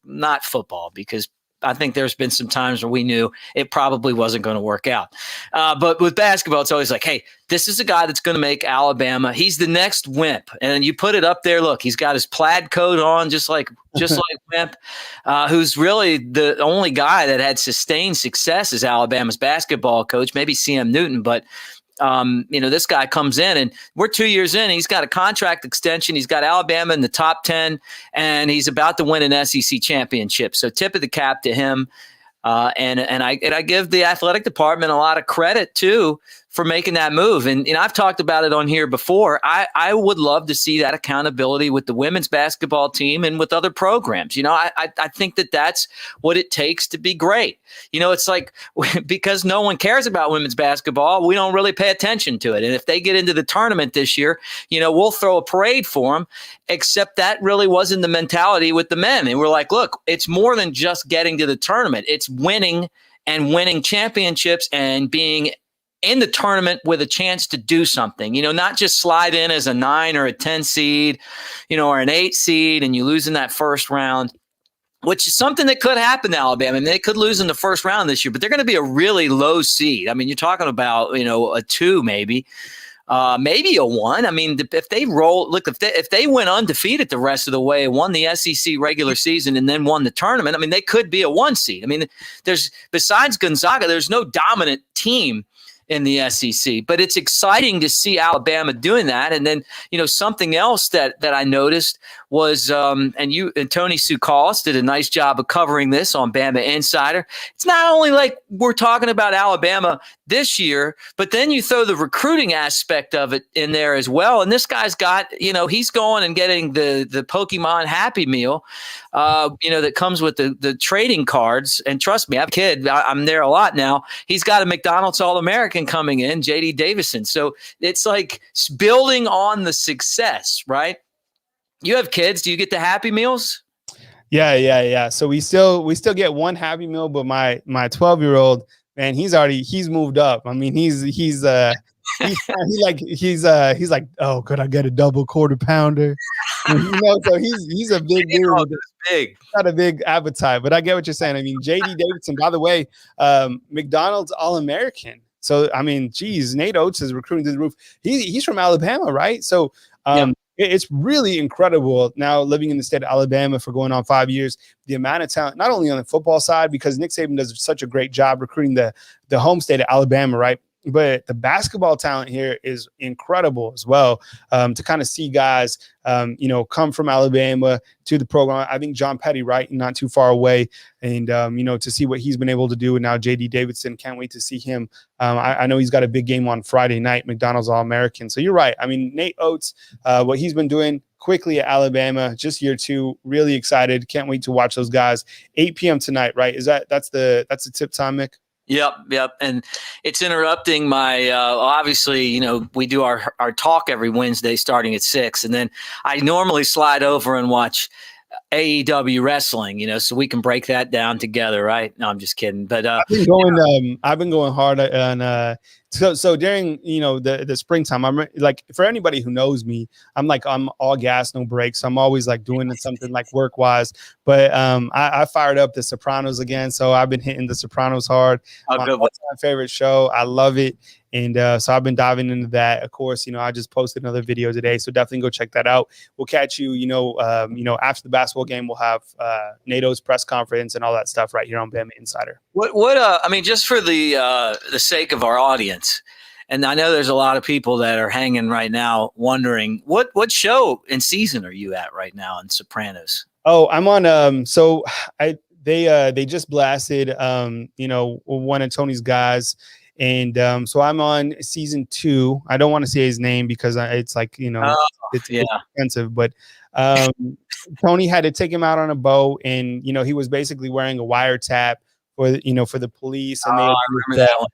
Not football, because I think there's been some times where we knew it probably wasn't going to work out. But with basketball, it's always like, hey, this is a guy that's going to make Alabama. He's the next Wimp. And you put it up there. Look, he's got his plaid coat on, just like Wimp, who's really the only guy that had sustained success as Alabama's basketball coach, maybe CM Newton. But this guy comes in and we're 2 years in. He's got a contract extension. He's got Alabama in the top 10, and he's about to win an SEC championship. So tip of the cap to him. And I give the athletic department a lot of credit too for making that move. And I've talked about it on here before. I would love to see that accountability with the women's basketball team and with other programs. I think that that's what it takes to be great. It's like, because no one cares about women's basketball, we don't really pay attention to it. And if they get into the tournament this year, we'll throw a parade for them, except that really wasn't the mentality with the men. And we're like, look, it's more than just getting to the tournament. It's winning and winning championships and being in the tournament with a chance to do something, not just slide in as a 9 or a 10 seed, or an 8 seed, and you lose in that first round, which is something that could happen to Alabama. I mean, they could lose in the first round this year, but they're going to be a really low seed. I mean, you're talking about, a 2, maybe a 1. I mean, if they roll, look, if they went undefeated the rest of the way, won the SEC regular season and then won the tournament, I mean, they could be a 1 seed. I mean, besides Gonzaga, there's no dominant team in the SEC, but it's exciting to see Alabama doing that. And then, something else that I noticed was, and Tony Sukalis did a nice job of covering this on Bama Insider. It's not only like we're talking about Alabama this year, but then you throw the recruiting aspect of it in there as well. And this guy's got, he's going and getting the Pokemon Happy Meal, that comes with the trading cards. And trust me, I have a kid. I'm there a lot now. He's got a McDonald's All-American coming in, J.D. Davison. So it's like building on the success, right? You have kids. Do you get the Happy Meals? Yeah. So we still get one Happy Meal, but my 12-year-old, man, he's moved up. I mean, he's like, oh, could I get a double quarter pounder? So he's a big dude. Big. Not a big appetite, but I get what you're saying. I mean, J.D. Davidson, by the way, McDonald's All-American. So, I mean, geez, Nate Oats is recruiting to the roof. He's from Alabama, right? So, It's really incredible now living in the state of Alabama for going on 5 years, the amount of talent, not only on the football side, because Nick Saban does such a great job recruiting the home state of Alabama, right? But the basketball talent here is incredible as well. To kind of see guys, come from Alabama to the program. I think John Petty, right, not too far away, and to see what he's been able to do. And now J.D. Davidson, can't wait to see him. I know he's got a big game on Friday night, McDonald's All-American. So you're right. I mean, Nate Oats, what he's been doing quickly at Alabama, just year 2, really excited. Can't wait to watch those guys. 8 p.m. tonight, right? That's the tip time, Mick? Yep. And it's interrupting my, obviously, we do our talk every Wednesday starting at 6. And then I normally slide over and watch AEW wrestling, so we can break that down together, right? No, I'm just kidding. But I've been going hard on so during the springtime. I'm like, for anybody who knows me, I'm all gas, no brakes. So I'm always like doing something like work wise. But I fired up The Sopranos again, so I've been hitting The Sopranos hard. My favorite show. I love it. And so I've been diving into that. Of course, I just posted another video today, so definitely go check that out. We'll catch you, after the basketball game. We'll have NATO's press conference and all that stuff right here on Bama Insider. I mean, just for the sake of our audience, and I know there's a lot of people that are hanging right now wondering what show and season are you at right now in Sopranos? Oh, I'm on. So they just blasted one of Tony's guys. And so I'm on season 2. I don't want to say his name because it's like, it's expensive. But Tony had to take him out on a boat, and he was basically wearing a wiretap for the police. And I remember that one.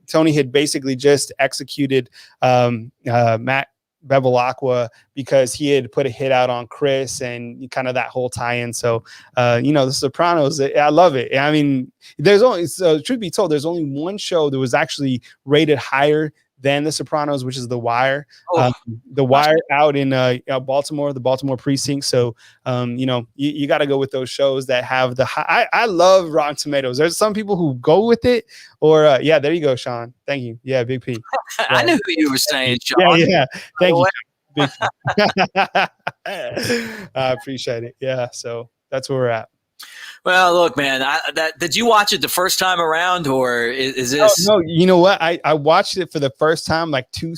Tony had basically just executed Matt Bevilacqua because he had put a hit out on Chris and kind of that whole tie-in. So, The Sopranos, I love it. I mean, truth be told, there's only one show that was actually rated higher than The Sopranos, which is The Wire. The Wire out in Baltimore, the Baltimore precinct. So, you got to go with those shows that have the high. I love Rotten Tomatoes. There's some people who go with it, or there you go, Sean. Thank you. Yeah, Big P. I knew who you were saying, Sean. Yeah. Thank you. Big I appreciate it. Yeah, so that's where we're at. Well, look, man, did you watch it the first time around, or is this? No, you know what? I watched it for the first time like 2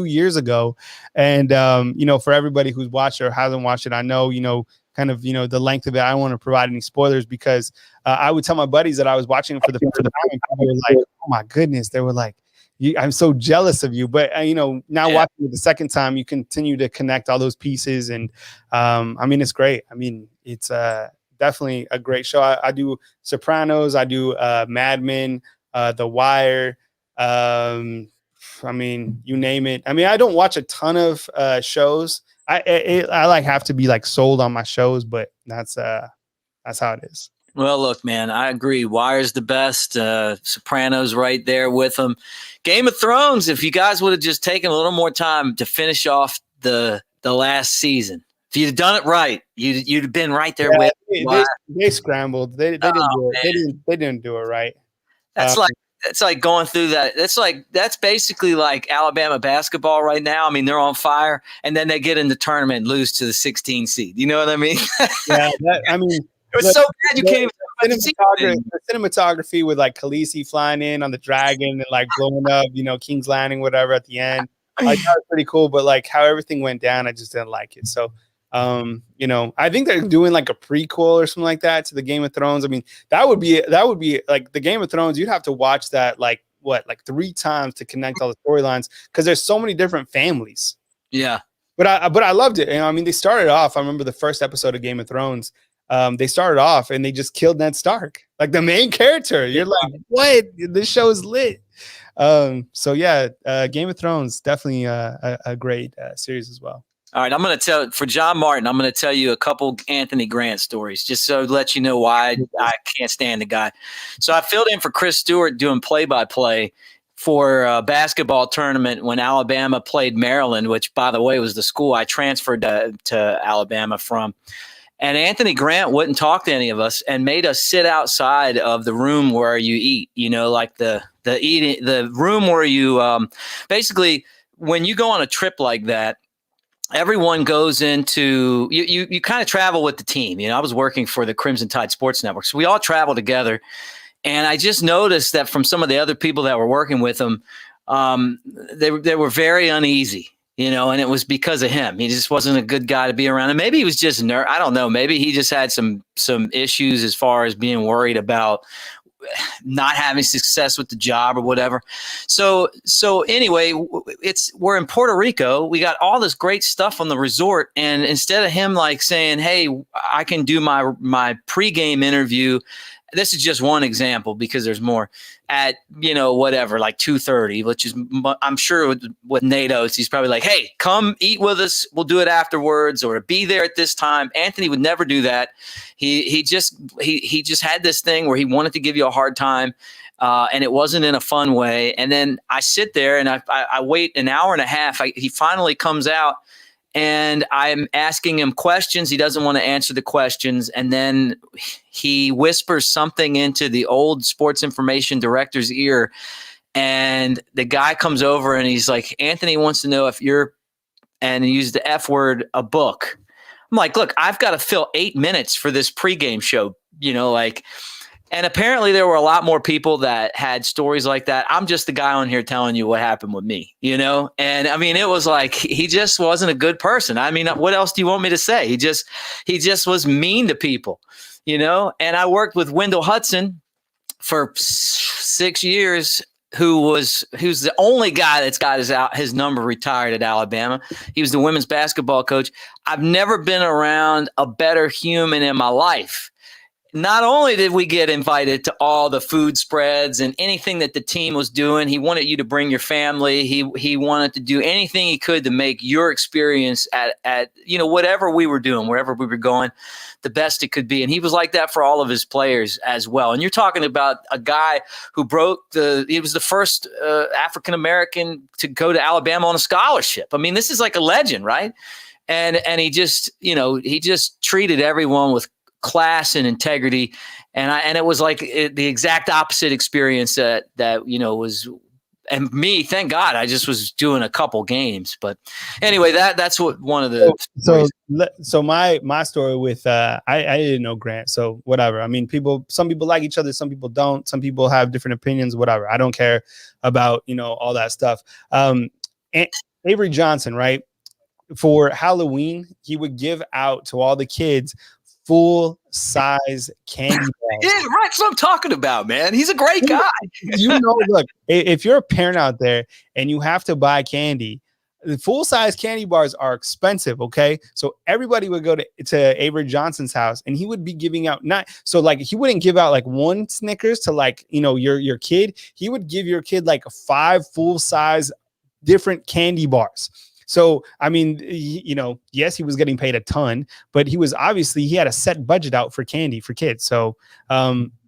years ago. And, for everybody who's watched it or hasn't watched it, I know, the length of it. I don't want to provide any spoilers because I would tell my buddies that I was watching it for the first time, and people were like, oh my goodness. They were like, I'm so jealous of you. But now Yeah. watching it the second time, you continue to connect all those pieces, and I mean, it's great. I mean, it's definitely a great show. I do Sopranos, I do Mad Men, The Wire. I mean, you name it. I mean, I don't watch a ton of shows. I like have to be like sold on my shows, but that's how it is. Well, look, man, I agree. Wire's the best. Sopranos right there with them. Game of Thrones, if you guys would have just taken a little more time to finish off the last season, if you'd done it right, you'd have been right there with. They scrambled. They didn't do it. They didn't do it right. That's like going through that. That's basically like Alabama basketball right now. I mean, they're on fire, and then they get in the tournament and lose to the 16 seed. You know what I mean? Yeah, I mean, it was so bad you can't even the cinematography with like Khaleesi flying in on the dragon and like blowing up, King's Landing, whatever at the end. Like, that was pretty cool, but like how everything went down, I just didn't like it. So, I think they're doing like a prequel or something like that to the Game of Thrones. I mean, that would be like the Game of Thrones. You'd have to watch that like 3 times to connect all the storylines because there's so many different families. Yeah, but I loved it. I mean, they started off. I remember the first episode of Game of Thrones. They started off and they just killed Ned Stark, like the main character. You're like, what? This show is lit. So yeah, Game of Thrones definitely a great series as well. All right, I'm going to tell for John Martin. I'm going to tell you a couple Anthony Grant stories, just so to let you know why I can't stand the guy. So I filled in for Chris Stewart doing play-by-play for a basketball tournament when Alabama played Maryland, which, by the way, was the school I transferred to Alabama from. And Anthony Grant wouldn't talk to any of us and made us sit outside of the room where you eat. Like the room where you basically when you go on a trip like that. Everyone goes into you kind of travel with the team. I was working for the Crimson Tide Sports Network, so we all travel together. And I just noticed that from some of the other people that were working with him, they were very uneasy, and it was because of him. He just wasn't a good guy to be around. And maybe he was just I don't know. Maybe he just had some issues as far as being worried about not having success with the job or whatever. So anyway, we're in Puerto Rico. We got all this great stuff on the resort. And instead of him like saying, hey, I can do my pregame interview. This is just one example because there's more at, whatever, like 2:30, which is, I'm sure with Nate Oats, he's probably like, hey, come eat with us. We'll do it afterwards, or be there at this time. Anthony would never do that. He just had this thing where he wanted to give you a hard time. And it wasn't in a fun way. And then I sit there and I wait an hour and a half. He finally comes out. And I'm asking him questions. He doesn't want to answer the questions. And then he whispers something into the old sports information director's ear. And the guy comes over and he's like, Anthony wants to know if you're, and he used the F word, a book. I'm like, look, I've got to fill 8 minutes for this pregame show, and apparently there were a lot more people that had stories like that. I'm just the guy on here telling you what happened with me, And I mean, it was like, he just wasn't a good person. I mean, what else do you want me to say? He just was mean to people, And I worked with Wendell Hudson for 6 years, who's the only guy that's got his number retired at Alabama. He was the women's basketball coach. I've never been around a better human in my life. Not only did we get invited to all the food spreads and anything that the team was doing, he wanted you to bring your family. He wanted to do anything he could to make your experience at whatever we were doing, wherever we were going, the best it could be. And he was like that for all of his players as well. And you're talking about a guy who he was the first African-American to go to Alabama on a scholarship. I mean, this is like a legend, right? And he just, he just treated everyone with class and integrity, and it was like the exact opposite experience that was, and me, thank God, I just was doing a couple games. But anyway, that's what one of the so my story with I didn't know Grant, so whatever. I mean, some people like each other, some people don't, some people have different opinions, whatever. I don't care about all that stuff. Avery Johnson, right? For Halloween, he would give out to all the kids full-size candy bars. Yeah, right. That's what I'm talking about, man. He's a great guy. Look, if you're a parent out there and you have to buy candy, the full-size candy bars are expensive, okay? So everybody would go to Avery Johnson's house and he would be giving out he wouldn't give out like one Snickers to your kid. He would give your kid like 5 full-size different candy bars. So, I mean, yes, he was getting paid a ton, but he had a set budget out for candy for kids. So,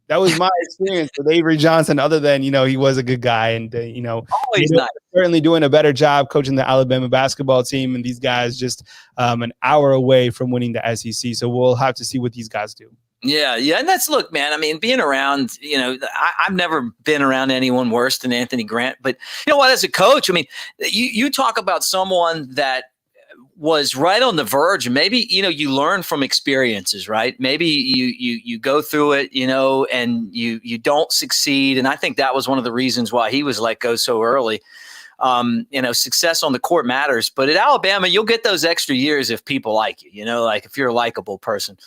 that was my experience with Avery Johnson, other than, he was a good guy and, he's not certainly doing a better job coaching the Alabama basketball team. And these guys just an hour away from winning the SEC. So we'll have to see what these guys do. Yeah. And look, man, I mean, being around, I've never been around anyone worse than Anthony Grant. But you know what, as a coach, I mean, you talk about someone that was right on the verge, and maybe, you learn from experiences, right? Maybe you go through it, and you don't succeed. And I think that was one of the reasons why he was let go so early. Success on the court matters, but at Alabama, you'll get those extra years if people like you, like if you're a likable person.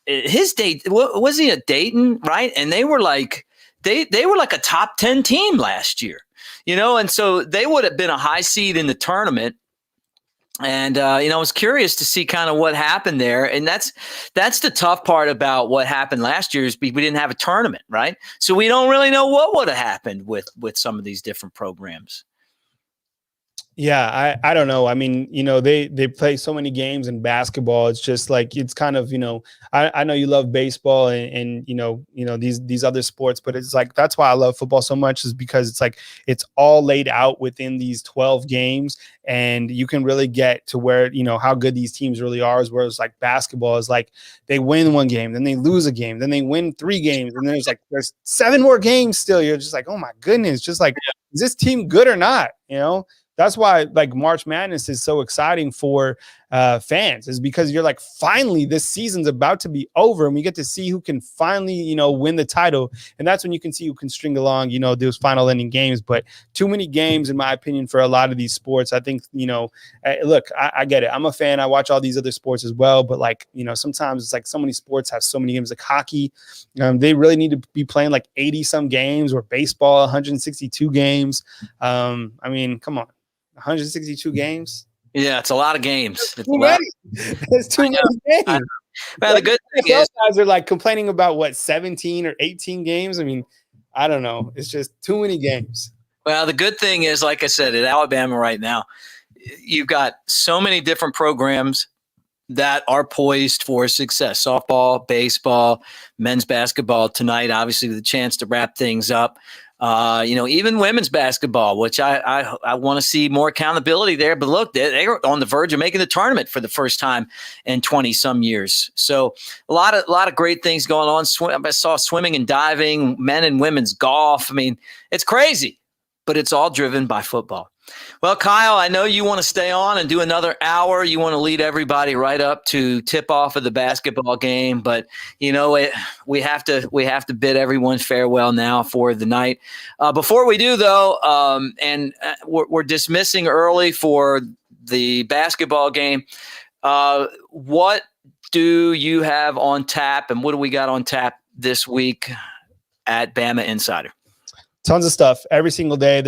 His date, was he at Dayton, right? And they were like, they were like a top 10 team last year, and so they would have been a high seed in the tournament. And, I was curious to see kind of what happened there. And that's the tough part about what happened last year is we didn't have a tournament, right? So we don't really know what would have happened with some of these different programs. Yeah, I don't know. I mean, they play so many games in basketball. It's just like, it's kind of, I know you love baseball and these other sports, but it's like, that's why I love football so much, is because it's like, it's all laid out within these 12 games. And you can really get to where, how good these teams really are, whereas like basketball is like, they win one game, then they lose a game, then they win 3 games. And there's 7 more games still. You're just like, oh my goodness, just like, is this team good or not? That's why like March Madness is so exciting for fans, is because you're like, finally, this season's about to be over and we get to see who can finally, win the title. And that's when you can see who can string along, those final ending games. But too many games, in my opinion, for a lot of these sports. I think, look, I get it. I'm a fan. I watch all these other sports as well. But like, sometimes it's like so many sports have so many games, like hockey. They really need to be playing like 80 some games, or baseball, 162 games. I mean, come on. 162 games. Yeah, it's a lot of games. It's too many games. Well, the good thing is, guys are like complaining about 17 or 18 games. I mean, I don't know. It's just too many games. Well, the good thing is, like I said, at Alabama right now, you've got so many different programs that are poised for success. Softball, baseball, men's basketball tonight, obviously with a chance to wrap things up. Even women's basketball, which I want to see more accountability there. But look, they were on the verge of making the tournament for the first time in 20 some years. So a lot of great things going on. I saw swimming and diving, men and women's golf. I mean, it's crazy, but it's all driven by football. Well, Kyle, I know you want to stay on and do another hour. You want to lead everybody right up to tip off of the basketball game, but we have to bid everyone farewell now for the night. Before we do, though, we're dismissing early for the basketball game. What do you have on tap, and what do we got on tap this week at Bama Insider? Tons of stuff every single day.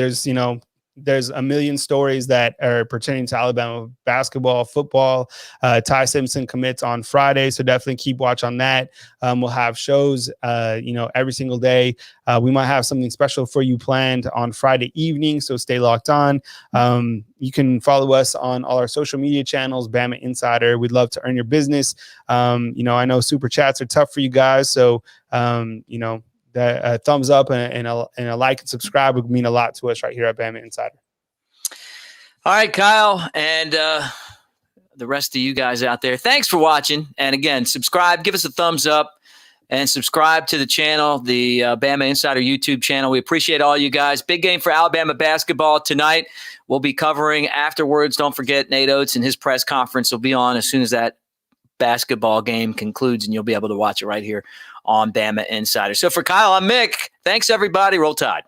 There's a million stories that are pertaining to Alabama basketball, football. Ty Simpson commits on Friday, so definitely keep watch on that. We'll have shows, every single day. We might have something special for you planned on Friday evening, so stay locked on. You can follow us on all our social media channels, Bama Insider. We'd love to earn your business. I know super chats are tough for you guys, so that thumbs up and a like and subscribe would mean a lot to us right here at Bama Insider. All right, Kyle, and the rest of you guys out there, thanks for watching. And again, subscribe, give us a thumbs up, and subscribe to the channel, the Bama Insider YouTube channel. We appreciate all you guys. Big game for Alabama basketball tonight. We'll be covering afterwards. Don't forget, Nate Oats and his press conference will be on as soon as that basketball game concludes, and you'll be able to watch it right here on Bama Insider. So for Kyle, I'm Mick. Thanks, everybody. Roll Tide.